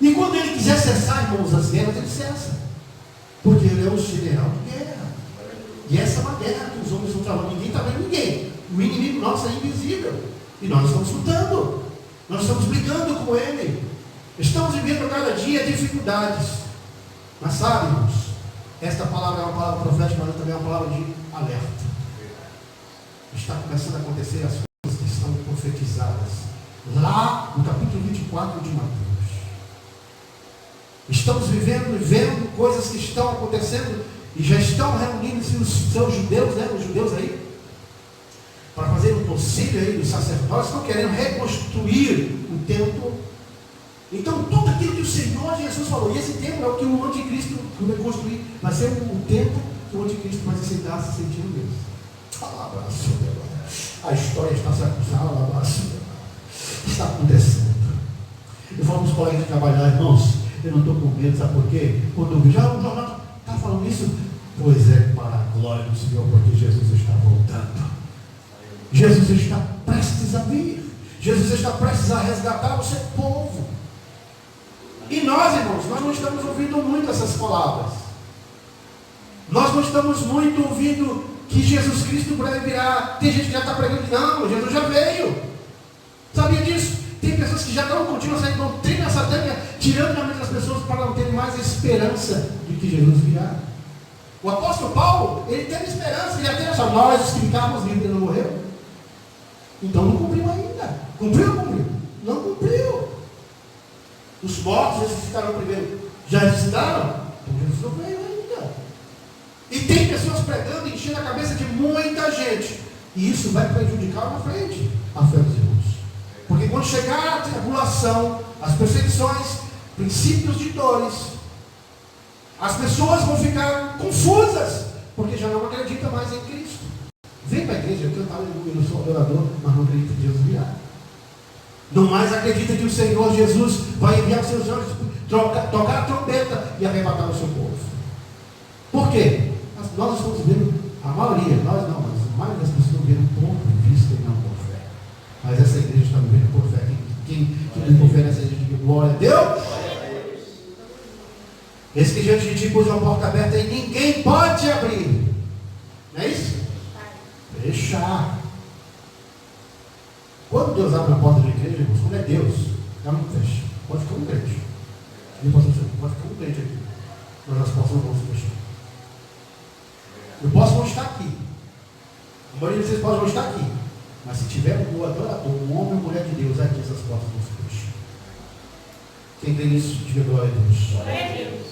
E quando ele quiser cessar, irmãos, as guerras, ele cessa. Porque ele é o general de guerra. E essa é uma guerra que os homens estão travando. Ninguém está vendo ninguém. O inimigo nosso é invisível. E nós estamos lutando. Nós estamos brigando com ele. Estamos vivendo cada dia dificuldades. Mas sabe, irmãos, esta palavra é uma palavra profética, mas também é uma palavra de alerta. Está começando a acontecer as coisas que estão profetizadas lá no capítulo 24 de Mateus. Estamos vivendo e vendo coisas que estão acontecendo e já estão reunindo-se os seus judeus, né? Os judeus aí, para fazer um concílio aí dos sacerdotes, estão querendo reconstruir o templo. Então tudo aquilo que o Senhor Jesus falou, e esse templo é o que o anticristo vai construir, vai ser o templo que o anticristo vai aceitar se sentindo mesmo. A história está se acusando, está acontecendo. Eu falo para os colegas de trabalhar: irmãos, eu não estou com medo, sabe por quê? Quando eu vejo, o jornal está falando isso, pois é para a glória do Senhor, porque Jesus está voltando. Jesus está prestes a vir. Jesus está prestes a resgatar o seu povo. E nós, irmãos, nós não estamos ouvindo muito essas palavras. Nós não estamos muito ouvindo que Jesus Cristo breve virá. Tem gente que já está pregando que não, Jesus já veio. Sabia disso? Tem pessoas que já estão continuando essa doutrina satânica, tirando da mente das pessoas para não terem mais esperança de que Jesus virá. O apóstolo Paulo, ele teve esperança, ele até achava: nós os que ficávamos vivos, ele não morreu. Então não cumprimos ainda. Cumpriu ou não cumpriu? Não cumpriu. Os mortos ressuscitaram primeiro. Já ressuscitaram? Então Jesus não veio ainda. E tem pessoas pregando, enchendo a cabeça de muita gente. E isso vai prejudicar na frente a fé dos irmãos. Porque quando chegar a tribulação, as perseguições, princípios de dores, as pessoas vão ficar confusas, porque já não acreditam mais em Cristo. Vem para a igreja, eu canto aleluia, eu sou adorador, mas não acredito que Jesus virá. Não mais acredita que o Senhor Jesus vai enviar os seus anjos, tocar a trombeta e arrebatar o seu povo. Por quê? Nós estamos vendo, a maioria, nós não, mas a maioria das pessoas estão vendo por vista e não por fé. Mas essa igreja está vendo por fé. Quem me confia nessa igreja de glória a Deus? Esse que diante de ti pôs uma porta aberta e ninguém pode abrir. Não é isso? Fechar. Quando Deus abre a porta da igreja, irmãos, quando é Deus, ela não fecha. Pode ficar um crente. Pode ficar um crente aqui. Mas as portas não vão se fechar. Eu posso não estar aqui. A maioria de vocês podem não estar aqui. Mas se tiver um adorador, um homem ou mulher de Deus, aqui essas portas vão se fechar. Quem tem isso, diga glória a Deus. Glória a Deus.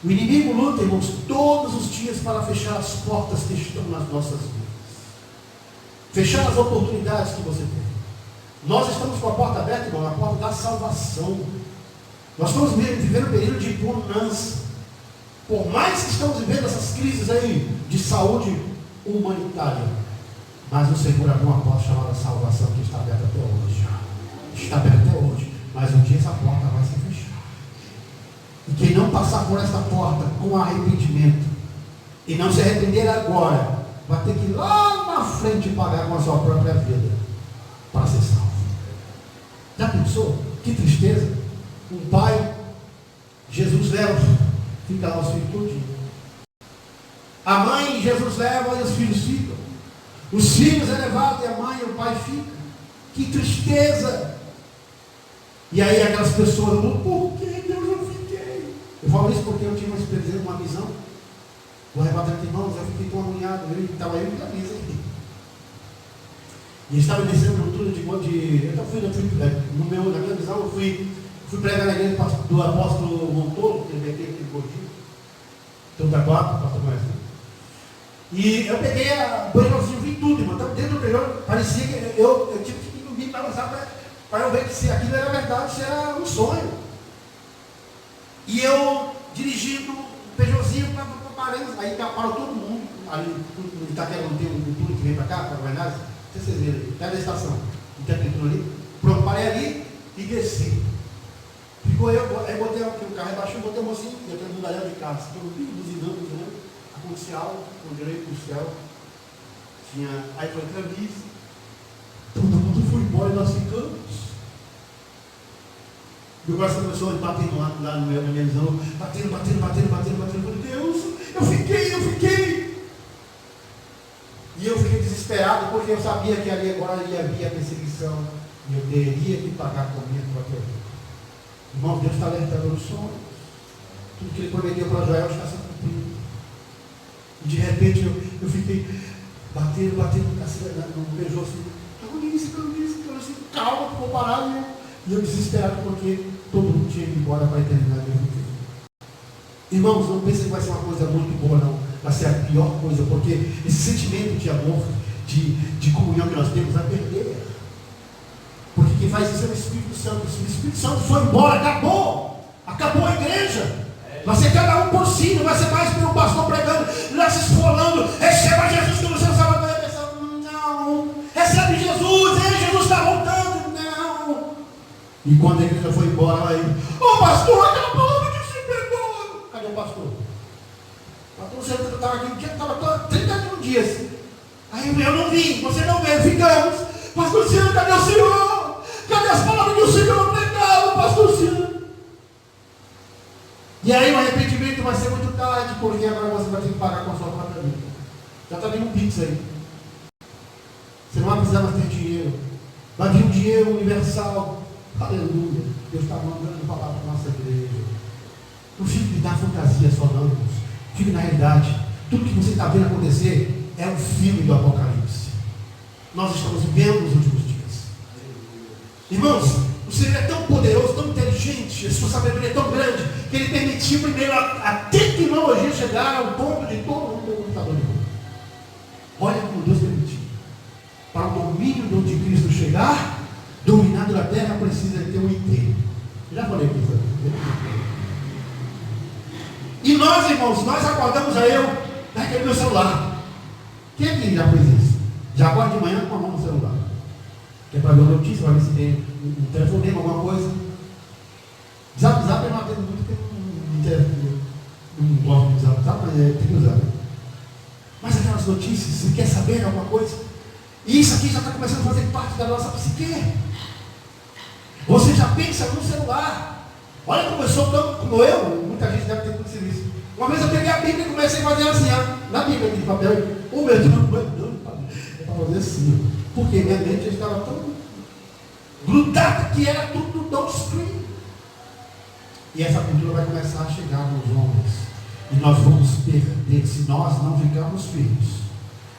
O inimigo luta, irmãos, todos os dias para fechar as portas que estão nas nossas vidas. Fechar as oportunidades que você tem. Nós estamos com a porta aberta, irmão, a porta da salvação. Nós estamos vivendo um período de bonança. Por mais que estamos vivendo essas crises aí de saúde humanitária, mas o Senhor abriu uma porta chamada salvação que está aberta até hoje. Está aberta até hoje. Mas um dia essa porta vai se fechar. E quem não passar por essa porta com arrependimento e não se arrepender agora, vai ter que ir lá na frente pagar com a sua própria vida para ser salvo. Já pensou? Que tristeza. Um pai, Jesus leva, fica lá os filhos todinho. A mãe, Jesus leva e os filhos ficam. Os filhos é levado e a mãe e o pai ficam. Que tristeza. E aí aquelas pessoas, por que Deus eu fiquei? Eu falo isso porque eu tive uma experiência, uma visão. Vou arrebatar aqui, irmãos, eu fiquei tão agoniado. Ele estava aí muita mesa aqui. E estava descendo na altura na minha visão, eu fui pregar na igreja do apóstolo Montoro, que é aquele gordinho. Então da quatro, pastor mais. E eu peguei o banhorzinho, vi tudo, irmão. Então, dentro do banheiro, parecia que eu tive que dormir para avançar para eu ver que se aquilo era verdade, se era um sonho. E eu dirigindo o Peugeotzinho para Paranhos, aí parou todo mundo, ali no Itaquera, não tem um túnel que vem para cá, para Guaianazes, não sei se vocês viram ali, perto da estação, Itaquera ali, pronto, parei ali e desci. Ficou aí botei o carro abaixo, botei a mocinha, e eu tenho um mundalhão de casa, todo mundo buzinando, aconteceu algo, quando eu olhei para o céu, aí foi camisa, todo mundo foi embora e nós ficamos. Meu coração começou a bater lá na minha visão, batendo. Meu Deus, eu fiquei. E eu fiquei desesperado porque eu sabia que ali agora ia havia perseguição e eu teria que pagar com a minha própria vida. Irmão, Deus está alertando os sonhos. Tudo que Ele prometeu para Joel está sendo cumprido. E de repente eu fiquei batendo no Peugeot assim, calma, ficou parado. E eu desesperado porque todo mundo tinha ido embora para a eternidade. Irmãos, não pensem que vai ser uma coisa muito boa, não. Vai ser a pior coisa, porque esse sentimento de amor, de comunhão que nós temos, vai perder. Porque quem faz isso é o Espírito Santo. Se o Espírito Santo foi embora, acabou a igreja. Vai ser cada um por si, não vai ser mais pelo pastor pregando, lá se esfolando, receba Jesus como seu Salvador. Não, recebe Jesus, Jesus está voltando. E quando a igreja foi embora, aí, pastor, aquela palavra que você pregou. Cadê o pastor? O pastor, você estava aqui, estava 31 dias. Aí eu não vim, você não veio, ficamos. Pastor Ciano, cadê o Senhor? Cadê as palavras que o Senhor pregava, pastor Ciano? E aí o arrependimento vai ser muito tarde, porque agora você vai ter que pagar com a sua própria vida. Já está vindo um pix aí. Você não vai precisar mais ter dinheiro. Vai vir um dinheiro universal. Aleluia. Deus está mandando falar para a nossa igreja. Não fique de dar fantasia só não, irmãos. Fique na realidade. Tudo que você está vendo acontecer é um filme do Apocalipse. Nós estamos vivendo nos últimos dias. Irmãos, o Senhor é tão poderoso, tão inteligente, a sua sabedoria é tão grande, que Ele permitiu primeiro a tecnologia chegar ao ponto de todo mundo ter um computador de mão. Olha como Deus permitiu. Para o domínio do anticristo chegar, dominado da terra, precisa ter um IT. Já falei aqui, sabe? E nós, irmãos, nós acordamos aí, daquele meu celular. Quem aqui já fez isso? Já acorda de manhã com a mão no celular. Que é para ver uma notícia, para ver se tem um telefonema, alguma coisa. Zap eu não atendo muito, porque não gosto de zap, mas tem que usar. Mas aquelas notícias, você quer saber de alguma coisa? E isso aqui já está começando a fazer parte da nossa psique. Você já pensa no celular. Olha como eu sou tão como eu, muita gente deve ter acontecido isso. Uma vez eu peguei a Bíblia e comecei a fazer assim, na Bíblia de papel. Oh meu Deus, é para fazer assim. Porque minha mente já estava tão grudada que era tudo downstream. E essa cultura vai começar a chegar nos homens. E nós vamos perder, se nós não ficarmos firmes,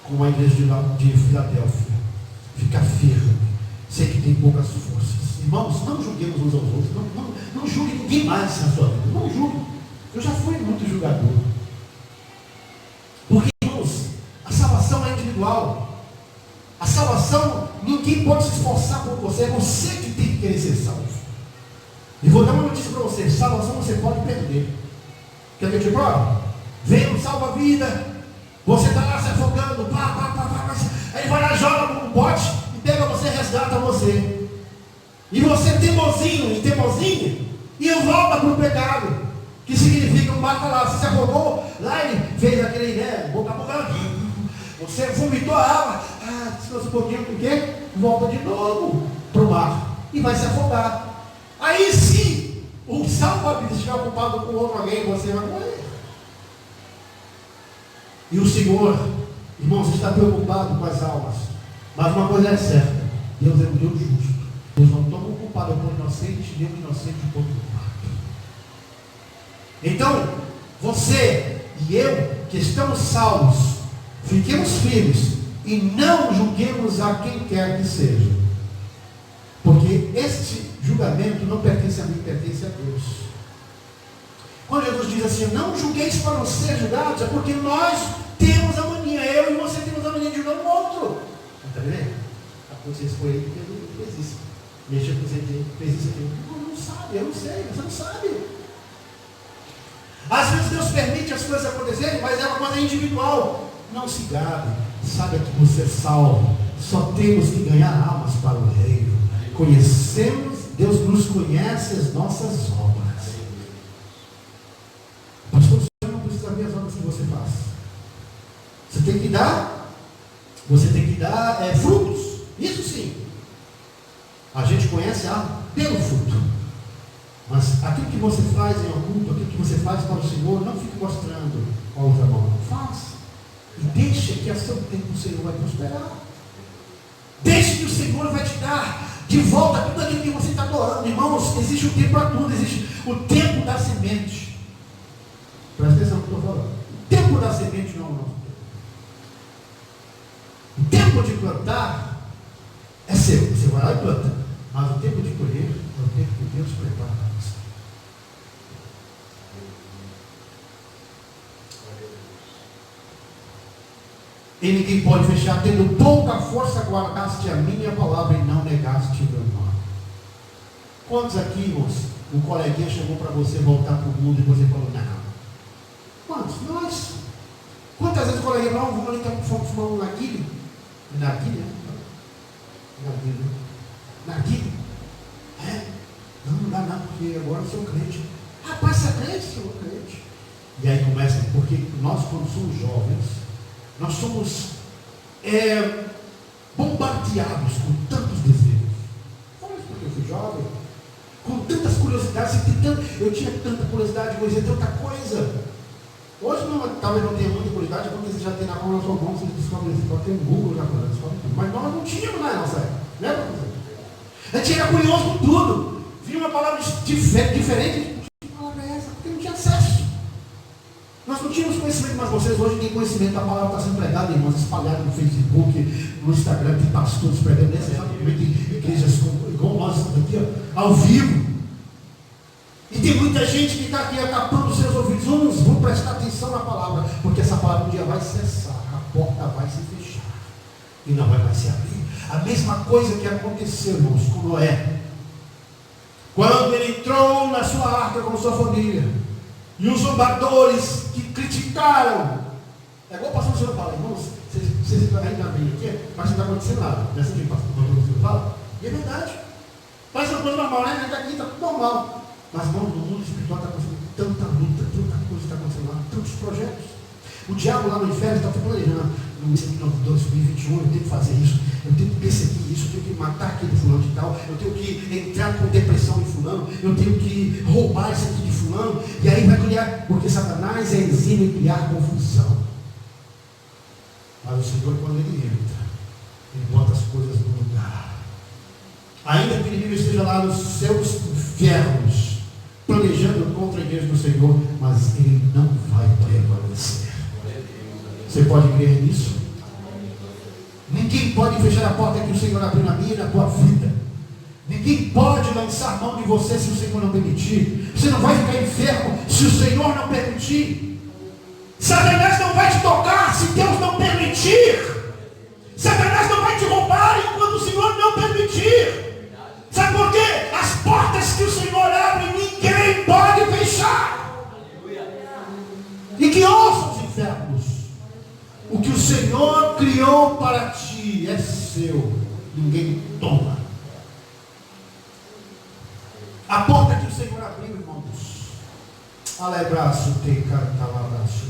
como a igreja de Filadélfia. Ficar firme. Sei que tem poucas forças. Irmãos, não julguemos uns aos outros. Não julgue ninguém mais na sua vida. Não julgue. Eu já fui muito julgador. Porque, irmãos, a salvação é individual. A salvação, ninguém pode se esforçar por você. É você que tem que querer ser salvo. E vou dar uma notícia para você. Salvação você pode perder. Quer que eu te prove? Vem um salva-vida. Você está lá se afogando. Aí vai lá, joga no bote e pega você, resgata você. E você teimosinho e teimosinha, e volta para o pecado, que significa um bata lá, você se afogou, lá ele fez aquele, boca a boca, você vomitou a água, descansa um pouquinho, por quê? Volta de novo para o mar, e vai se afogar. Aí se o salva-vidas estiver ocupado com outro alguém, você vai morrer. E o Senhor, irmãos, está preocupado com as almas, mas uma coisa é certa, Deus é um Deus justo. Deus não toma o culpado por inocente, nem o inocente por culpado. Então, você e eu, que estamos salvos, fiquemos firmes e não julguemos a quem quer que seja. Porque este julgamento não pertence a mim, pertence a Deus. Quando Jesus diz assim, não julgueis para não ser julgados, é porque nós temos a mania, eu e você temos a mania de julgar o outro. Está vendo? Vocês foi ele que fez isso. Mexeu com você, fez isso aqui. Não sabe, eu não sei, você não sabe. Às vezes Deus permite as coisas acontecerem, mas é uma coisa individual. Não se gabe, saiba que você é salvo. Só temos que ganhar almas para o reino. Conhecemos, Deus nos conhece as nossas obras. Pastor, você não precisa ver as obras que você faz. Você tem que dar frutos. Isso sim. A gente conhece pelo fruto. Mas aquilo que você faz em oculto, aquilo que você faz para o Senhor, não fique mostrando com a outra mão. Faça. E deixe que a seu tempo o Senhor vai prosperar. Deixe que o Senhor vai te dar de volta tudo aquilo que você está adorando. Irmãos, existe um tempo para tudo. Existe o tempo da semente. Presta atenção no que eu estou falando. O tempo da semente não é o nosso tempo. O tempo de plantar é seu. Você vai lá e planta. Mas o tempo de colher é o tempo que Deus prepara para você. E ninguém pode fechar, tendo pouca força, guardaste a minha palavra e não negaste o meu nome. Quantos aqui, irmãos, um coleguinha chegou para você voltar para o mundo e você falou, não. Quantos? Nós. Quantas vezes o coleguinha falou, vamos ali, vamos fumar um narguilé? Narguilé? Narguilé? Não dá não, porque agora eu sou crente. Rapaz, você é crente? Sou crente. E aí começa, porque nós quando somos jovens, nós somos bombardeados com tantos desejos. Fala isso porque eu fui jovem, com tantas curiosidades, eu tinha tanta curiosidade de conhecer tanta coisa. Hoje não, talvez não tenha muita curiosidade, quando você já tem na mão na sua mão, você descobre isso, pode ter um Google já falando, descobre tudo. Mas nós não tínhamos na nossa época, lembra? A gente era curioso com tudo. Vinha uma palavra diferente, que palavra é essa? Porque não tinha acesso. Nós não tínhamos conhecimento, mas vocês hoje têm conhecimento. A palavra está sendo pregada, irmãos, espalhada no Facebook, no Instagram, tem pastores pregando necessariamente igrejas com nós estamos aqui, ó, ao vivo. E tem muita gente que está aqui tapando os seus ouvidos. Vamos prestar atenção na palavra, porque essa palavra um dia vai cessar, a porta vai se fechar e não vai mais se abrir. A mesma coisa que aconteceu, irmãos, com Noé. Quando ele entrou na sua arca com sua família, e os zombadores que criticaram, é igual o pastor Senhor fala, irmãos, vocês ainda bem aqui, mas não está acontecendo nada. Não é assim que o pastor Senhor fala? E é verdade. Parece uma coisa normal, né? Está aqui, está tudo normal. Mas, irmão, no mundo espiritual está acontecendo tanta luta, tanta coisa está acontecendo lá, tantos projetos. O diabo lá no inferno está planejando, no 2021, eu tenho que fazer isso, eu tenho que perseguir isso, eu tenho que matar aquele fulano de tal, eu tenho que entrar com depressão em fulano, eu tenho que roubar isso aqui de fulano, e aí vai criar, porque Satanás é exímio em criar confusão. Mas o Senhor, quando ele entra, ele bota as coisas no lugar. Ainda que o inimigo esteja lá nos seus infernos, planejando contra a igreja do Senhor, mas ele não vai prevalecer. Você pode crer nisso? Ninguém pode fechar a porta que o Senhor abriu na minha e na tua vida. Ninguém pode lançar mão de você se o Senhor não permitir. Você não vai ficar enfermo se o Senhor não permitir. Satanás não vai te tocar se Deus não permitir. Satanás não vai te roubar enquanto o Senhor não permitir. Sabe por quê? As portas que o Senhor abre, ninguém pode fechar. E que ouçam os infernos. O que o Senhor criou para ti é seu. Ninguém toma. A porta que o Senhor abriu, irmãos. Alebraço, te cantalabraço,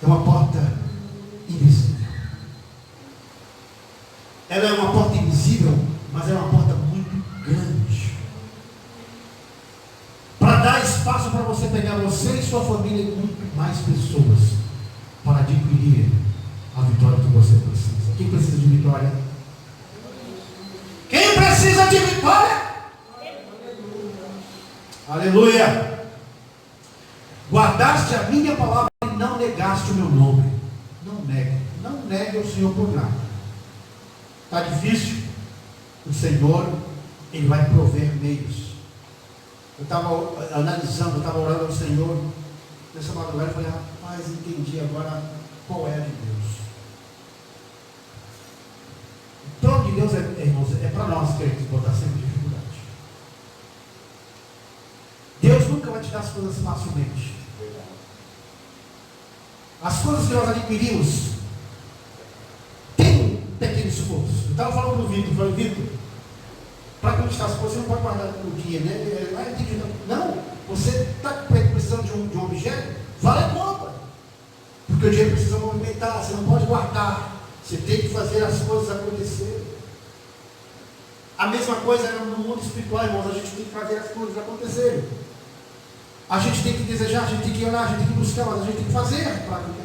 é uma porta invisível. Ela é uma porta invisível, mas é uma porta muito grande. Para dar espaço para você pegar você e sua família e muito mais pessoas para adquirir a vitória que você precisa. Quem precisa de vitória? Quem precisa de vitória? Aleluia! Guardaste a minha palavra e não negaste o meu nome. Não negue o Senhor por nada. Está difícil? O Senhor, Ele vai prover meios. Eu estava analisando, eu estava orando ao Senhor nessa madrugada e falei, rapaz, entendi agora qual é a de Deus. O plano de Deus, irmãos, é para nós que Ele botar sempre dificuldade. Deus nunca vai te dar as coisas facilmente. As coisas que nós adquirimos tem um pequeno esforço. Eu estava falando para o Vitor, falei, Vitor, para conquistar as coisas você não pode guardar no dia, né? Não, você está precisando de um objeto, vai e compra. Porque o dinheiro precisa movimentar, você não pode guardar. Você tem que fazer as coisas acontecerem. A mesma coisa no mundo espiritual, irmãos, a gente tem que fazer as coisas acontecerem. A gente tem que desejar, a gente tem que orar, a gente tem que buscar, mas a gente tem que fazer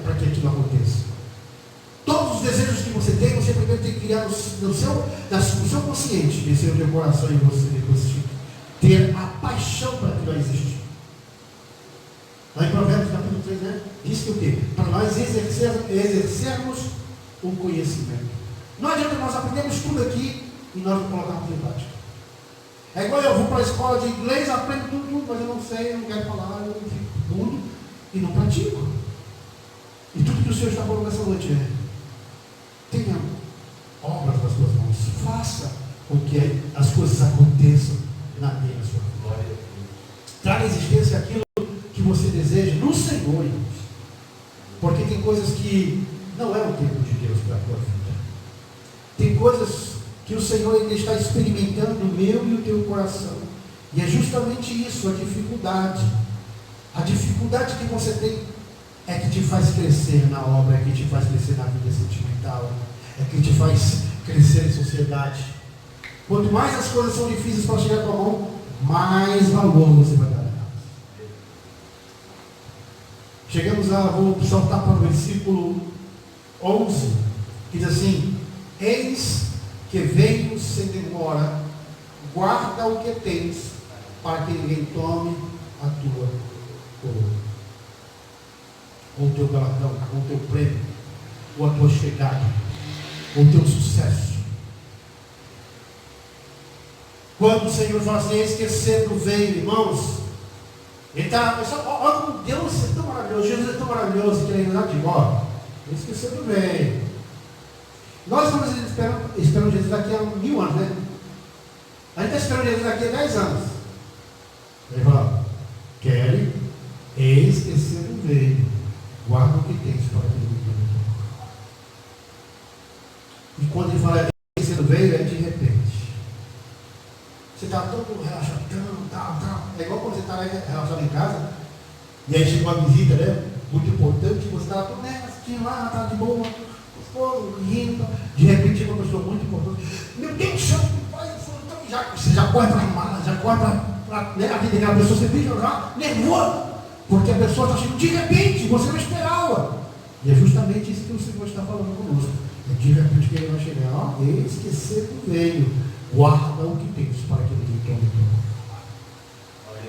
para que aquilo aconteça. Todos os desejos que você tem, você primeiro tem que criar no seu consciente, descer no teu coração e você depois ter a paixão para aquilo existir. Lá em Provérbios capítulo 3, né? Diz que o quê? Para nós exercermos o conhecimento. Não adianta nós aprendermos tudo aqui e nós não colocarmos em prática. É igual eu vou para a escola de inglês, aprendo tudo, mas eu não sei, eu não quero falar, eu fico mudo e não pratico. E tudo que o Senhor está falando nessa noite é: tenha obras nas suas mãos, faça com que as coisas aconteçam na sua vida. Traga à existência aquilo que você deseja no Senhor, irmãos. Porque tem coisas que não é o tempo de Deus para a tua vida. Tem coisas que o Senhor ainda está experimentando no meu e o teu coração. E é justamente isso, a dificuldade. A dificuldade que você tem é que te faz crescer na obra, é que te faz crescer na vida sentimental, é que te faz crescer em sociedade. Quanto mais as coisas são difíceis para chegar à tua mão, mais valor você vai dar a elas. Chegamos a, vou saltar para o versículo 11, que diz assim: eis que venho sem demora, guarda o que tens, para que ninguém tome a tua coroa, ou o teu galardão, ou o teu prêmio, ou a tua chegada, ou o teu sucesso. Quando o Senhor fala assim, esquecer do veio, irmãos, ele está, olha como Deus é tão maravilhoso, Jesus é tão maravilhoso, que ele diz, ó, esquecer do veio. Nós estamos esperando Jesus daqui a 1000 anos, né? A gente está esperando Jesus daqui a 10 anos. Ele fala, querem esquecer do veio, guarda o que tens para que ele me tome. E quando ele fala esquecer do veio, é de repente. Você está todo relaxadão, tal. É igual quando você está relaxado em casa, e aí chega uma visita, né? Muito importante, você está todo assistindo lá, está de boa, gostoso, rindo. De repente chega uma pessoa muito importante. Meu Deus, chama o pai, você já corre para a mala, já corre para atender aquela pessoa, você fica já nervoso, porque a pessoa está chegando de repente, você não esperava. E é justamente isso que o Senhor está falando conosco. É de repente que ele vai chegar, ó, esquecer do veio. Guarda o que tens para que ele tome tua coroa.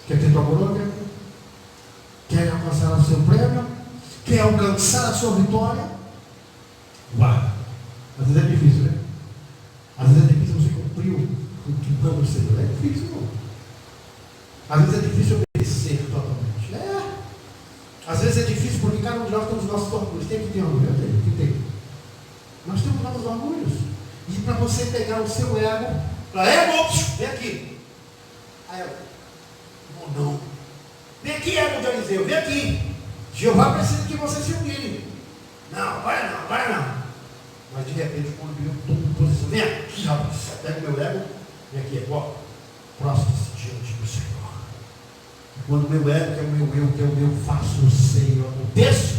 Quer ter tua coroa? Quer alcançar o seu prêmio? Quer alcançar a sua vitória? Guarda. Às vezes é difícil, né? Às vezes é difícil você cumprir o que manda o Senhor. É difícil, não. Às vezes é difícil obedecer totalmente. Às vezes é difícil porque cada um de nós temos os nossos orgulhos. Tem que ter orgulho? Tem. Nós temos nossos orgulhos. E para você pegar o seu ego, vem aqui. Aí eu, não. Vem aqui, ego de Eliseu, vem aqui. Jeová precisa que você se humilhe. Não, agora não. Mas de repente, quando eu estou em posição, vem aqui, rapaz, pega o meu ego, vem aqui, prostra-se diante do Senhor. E quando o meu ego, que é o meu eu, que é o meu faço, sei, eu aconteço,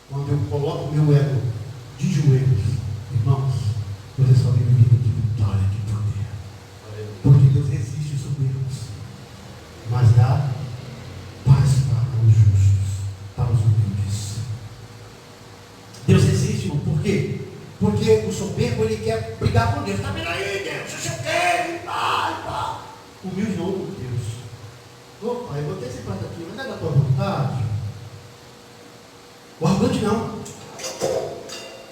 quando eu coloco o meu ego de joelhos, irmãos, você só vive vida de vitória, de poder. Porque Deus resiste os soberbos, mas dá paz para os justos, para os humildes. Deus resiste, por quê? Porque o soberbo, ele quer brigar com Deus. Está vendo aí, Deus? Se eu quero, o humilde não, meu Deus. Opa, eu botei esse prato aqui, mas não é da tua vontade. O arrogante não.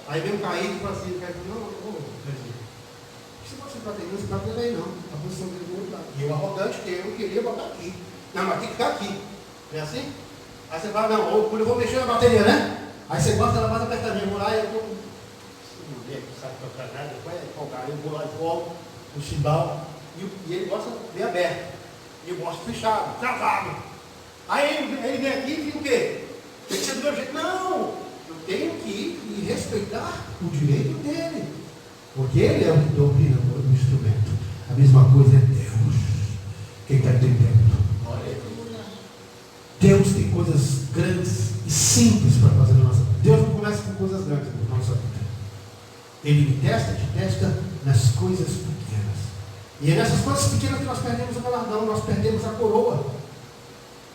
Aí vem o Caíque e fala assim, não, você pode ser prato esse prato não é aí não. A posição dele do outro lado. E o arrogante, eu queria botar aqui. Não, mas tem que ficar aqui. Não é assim? Aí você fala, não, eu vou mexer na bateria, né? Aí você gosta dela mais apertadinha, eu vou lá e eu vou. Mulher que sabe tocar nada, vai folgar, eu vou lá e volto, no chimbal. E ele gosta bem aberto. E eu gosto fechado, travado. Aí ele vem aqui e fica o quê? Tem que ser do meu jeito. Não! Eu tenho que ir e respeitar o direito dele. Porque ele é o que domina o instrumento. A mesma coisa é Deus. Quem está entendendo? Deus tem coisas grandes e simples para fazer na nossa vida. Deus não começa com coisas grandes na nossa vida. Ele te testa nas coisas pequenas. E é nessas coisas pequenas que nós perdemos o galardão, nós perdemos a coroa.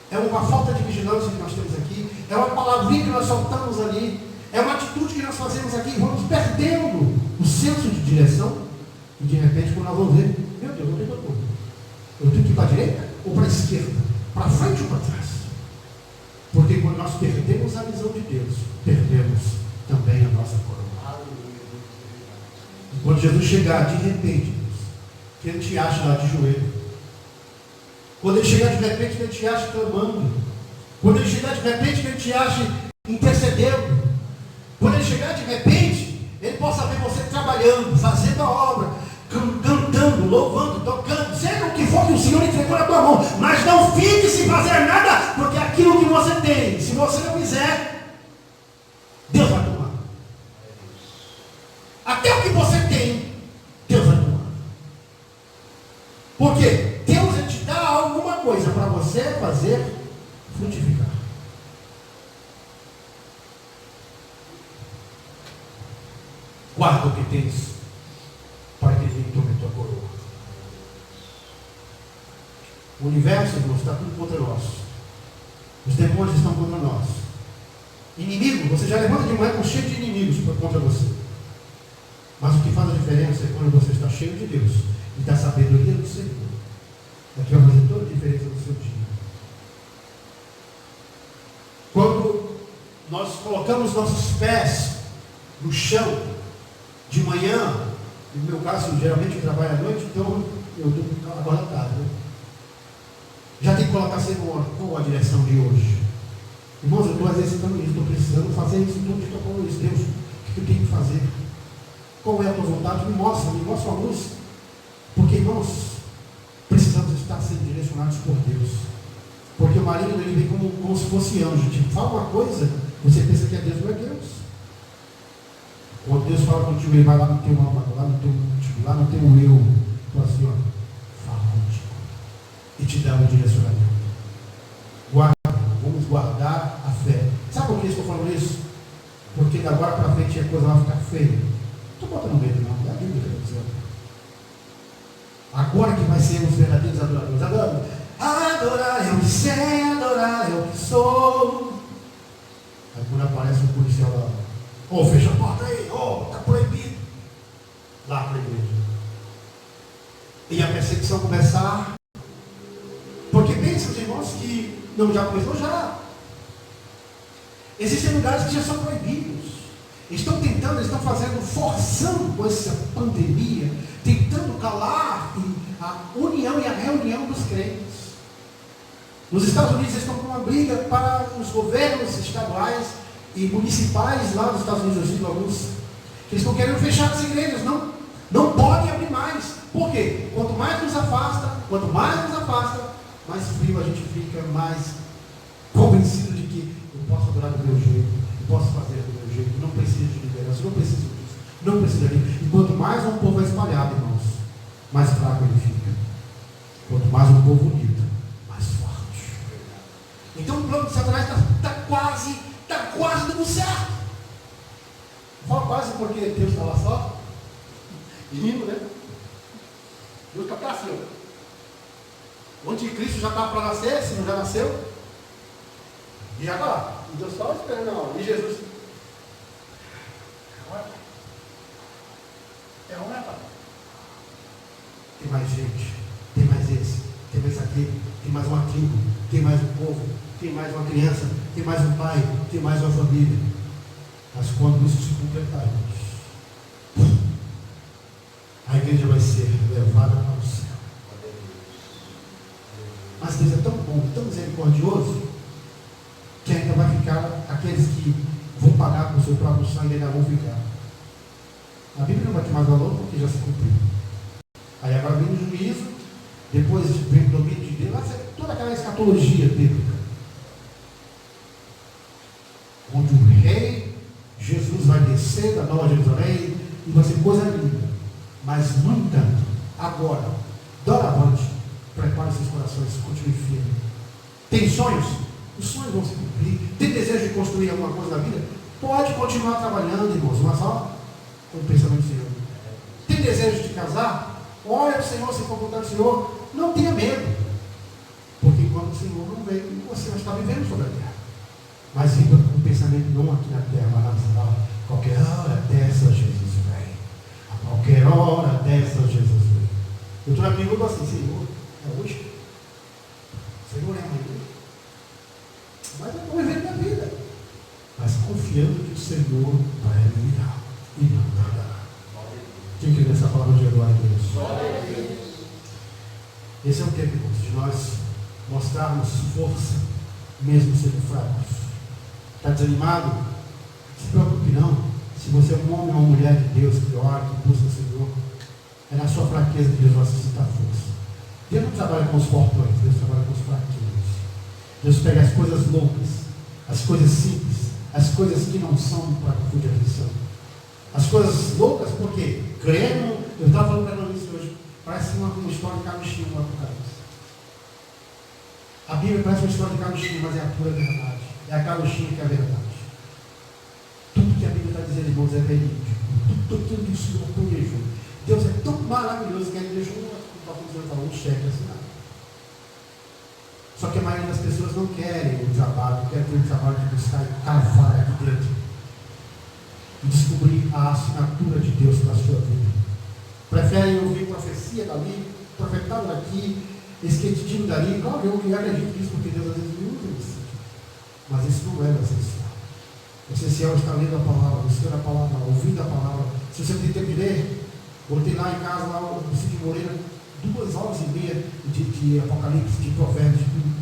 É uma falta de vigilância que nós temos aqui, é uma palavrinha que nós soltamos ali, é uma atitude que nós fazemos aqui e vamos perdendo o senso de direção. E de repente, quando nós vamos ver, meu Deus, onde eu estou? Eu tenho que ir para a direita ou para a esquerda? Para frente ou para trás? Porque quando nós perdemos a visão de Deus, perdemos também a nossa coroa. E quando Jesus chegar de repente, que ele te acha lá de joelho, quando ele chegar de repente, que ele te acha clamando, quando ele chegar de repente, que ele te acha intercedendo, quando ele chegar de repente, ele possa ver você trabalhando, fazendo a obra, cantando, louvando, tocando, seja o que for que o Senhor entregou na tua mão, mas não fique sem fazer nada, porque aquilo que você tem, se você não fizer, Deus vai tomar. Até o que você tem, Deus vai tomar. Por quê? Deus ele te dá alguma coisa para você fazer frutificar. Guarda o que tens, para que ele tome tua coroa. O universo, irmãos, está tudo contra nós. Os demônios estão contra nós. Inimigo, você já levanta de manhã com cheio de inimigos contra você. Mas o que faz a diferença é quando você está cheio de Deus e da sabedoria do Senhor. É que vai fazer toda a diferença no seu dia. Quando nós colocamos nossos pés no chão, de manhã, no meu caso, geralmente eu trabalho à noite, então eu estou agora à tarde, né? Já tem que colocar Senhor, qual a direção de hoje? Irmãos, eu estou exercitando isso, estou precisando fazer isso tudo que estou falando isso. Deus, o que eu tenho que fazer? Qual é a tua vontade? Me mostra a luz. Porque, irmãos, precisamos estar sendo direcionados por Deus. Porque o maligno, ele vem como se fosse anjo. Tipo, fala uma coisa, você pensa que é Deus, não é Deus. Quando Deus fala contigo, ele vai lá no teu alma, lá no teu íntimo, lá no teu eu. Fala assim, ó, fala contigo. E te dá um direcionamento. Vamos guardar a fé. Sabe por que estou falando isso? Porque de agora para frente a coisa vai ficar feia. Não estou botando medo, não. É a Bíblia que eu estou dizendo. Agora que vai ser os verdadeiros adoradores. Adorar é o que sei, adorar é o que sou. Aí quando aparece um policial lá, fecha a porta aí, está proibido. Lá para a igreja. E a perseguição começar. Porque pensam os irmãos que não já começou já. Existem lugares que já são proibidos. Estão tentando, estão fazendo, forçando com essa pandemia, tentando calar a união e a reunião dos crentes. Nos Estados Unidos eles estão com uma briga para os governos estaduais e municipais lá nos Estados Unidos, eu digo alguns, que estão querendo fechar as igrejas, não podem abrir mais. Por quê? Quanto mais nos afasta, mais frio a gente fica, mais convencido de que eu posso adorar do meu jeito, eu posso fazer do meu jeito, não preciso de liderança, não preciso disso, não preciso disso. E quanto mais um povo é espalhado, irmãos, mais fraco ele fica. Quanto mais um povo unido, mais forte. Então o plano de Satanás está quase dando certo. Fala quase porque Deus está lá só, rindo, né? Deus está para cima. O anticristo já está para nascer, se não já nasceu. E já está lá. E Deus estava esperando a hora. E Jesus. É hora, pai. Tem mais gente. Tem mais esse. Tem mais aquele. Tem mais uma tribo. Tem mais um povo. Tem mais uma criança. Tem mais um pai. Tem mais uma família. Mas quando isso se completar, irmãos, a igreja vai ser levada para o céu. Mas Deus é tão bom, tão misericordioso, que ainda vai ficar aqueles que vão pagar com o seu próprio sangue, ainda vão ficar. A Bíblia não vai ter mais valor porque já se cumpriu. Aí agora vem o juízo, depois vem o domínio de Deus, toda aquela escatologia bíblica, onde o rei Jesus vai descer da Nova Jerusalém e vai ser coisa linda. Mas, no entanto, agora, doravante, prepare seus corações, continue firme. Tem sonhos? Os sonhos vão se cumprir. Tem desejo de construir alguma coisa na vida? Pode continuar trabalhando, irmãos, mas só com o pensamento do Senhor. Tem desejo de casar? Olha o Senhor, se for vontade do Senhor, não tenha medo. Porque enquanto o Senhor não vem, você vai estar vivendo sobre a terra. Mas viva com o pensamento não aqui na terra, mas lá. Qualquer hora dessa Jesus vem. A qualquer hora dessa Jesus vem. Eu estou na pergunta assim, Senhor, é hoje? Senhor, é amanhã? Mas eu estou vivendo minha vida. Mas confiando que o Senhor vai me virar. E não tardará. Quem crê nessa palavra de glória a Deus? Esse é o tempo, irmãos, de nós mostrarmos força, mesmo sendo fracos. Está desanimado? Não se preocupe não. Se você é um homem ou uma mulher de Deus que ora, que busca o Senhor, é na sua fraqueza que Deus vai suscitar força. Deus não trabalha com os fortões, Deus trabalha com os fraquinhos. Deus pega as coisas loucas, as coisas simples, as coisas que não são para confundir a lição. As coisas loucas, porque crendo, eu estava falando para nós isso hoje, parece uma história de carochinha no Apocalipse. A Bíblia parece uma história de carochinha, mas é a pura verdade. É a carochinha que é a verdade. Tudo que a Bíblia está dizendo, irmãos, é verídico. Tudo aquilo que o Senhor planejou. Deus é tão maravilhoso que ele deixou um cheque assinado. Só que a maioria das pessoas não querem o trabalho, não querem ter o trabalho de buscar e cavar aqui dentro. E descobrir a assinatura de Deus para a sua vida. Preferem ouvir profecia dali, profetado daqui, esquecido dali. Claro, eu acredito nisso porque Deus às vezes me usa isso. Mas isso não é o essencial. O essencial é estar lendo a palavra, buscando a palavra, ouvindo a palavra. Se você tem tempo de ler, botei lá em casa, lá o Cid Moreira, 2h30 de Apocalipse, de Provérbios, de tudo.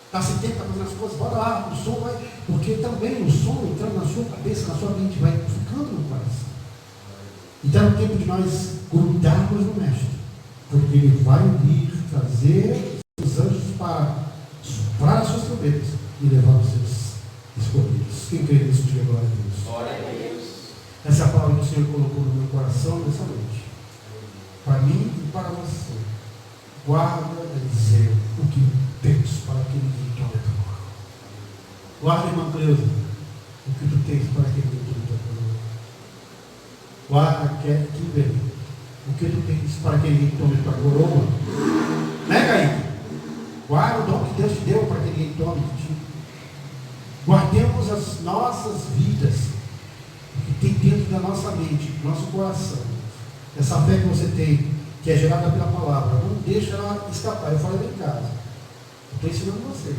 Está sem tempo, está fazendo as coisas, bora lá, o som vai, porque também o som entrando na sua cabeça, na sua mente, vai ficando no coração. Então é o tempo de nós grudarmos no Mestre, porque Ele vai vir trazer os anjos para soprar as suas trombetas e levar os seus escolhidos. Quem crê nisso, diga glória a Deus. Glória a Deus. Essa é a palavra que o Senhor colocou no meu coração nessa noite. Para mim e para você. Guarda, Eliseu, o que tens para aquele que toma tua coroa. Guarda, irmã Cleusa, o que tu tens para aquele que toma tua coroa. Guarda, Kimberly, o que tu tens para aquele que tome tua coroa. Né, Kaique? Guarda o dom que Deus te deu para que ninguém tome de ti. Guardemos as nossas vidas, o que tem dentro da nossa mente, do nosso coração. Essa fé que você tem, que é gerada pela palavra, não deixa ela escapar. Eu falei lá em casa, eu estou ensinando vocês,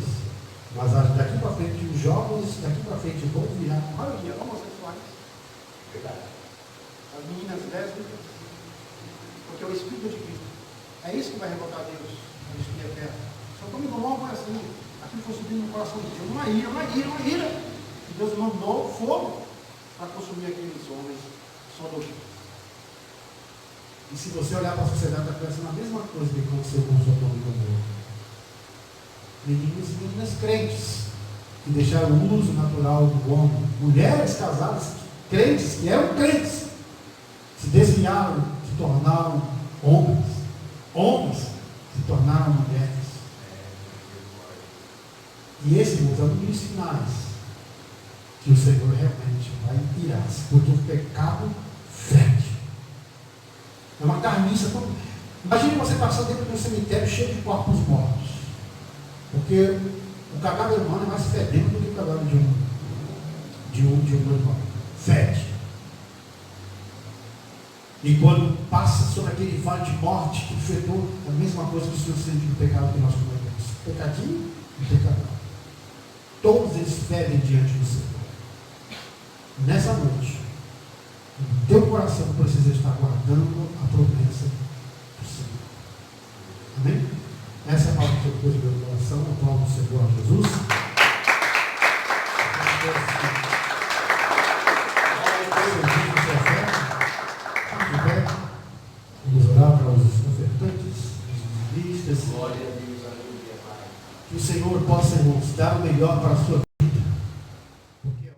mas daqui para frente, os jovens daqui para frente vão virar, olha aqui, homossexuais. Verdade. As meninas lésbicas, porque o Espírito de Cristo, é isso que vai revoltar Deus, quando estiver perto. Só estou me logo assim, aquilo foi subindo no coração de Deus, uma ira. E Deus mandou fogo para consumir aqueles homens sodomitas. E se você olhar para a sociedade, está acontecendo a mesma coisa que aconteceu com Sodoma e Gomorra. Meninos e meninas crentes, que deixaram o uso natural do homem, mulheres casadas, crentes, que eram crentes, se desviaram, se tornaram homens, se tornaram mulheres. E esses, irmãos, é um dos sinais que o Senhor realmente vai irar-se, porque o pecado fede. É uma carniça. Imagine você passar dentro de um cemitério cheio de corpos mortos. Porque o cadáver humano é mais fedendo do que o cadáver de um animal. Fede. E quando passa sobre aquele vale de morte que fedou, é a mesma coisa que o Senhor sente no pecado que nós cometemos. Pecadinho e pecadão. Todos eles fedem diante do Senhor. Nessa noite, o teu coração precisa estar guardando a promessa do Senhor. Amém? Essa é a palavra que eu pus no meu coração. Aplaudo o Senhor Jesus. Vamos orar para os ofertantes, os dízimos. Glória a Deus, aleluia, Pai. Que o Senhor possa, irmãos, dar o melhor para a sua vida.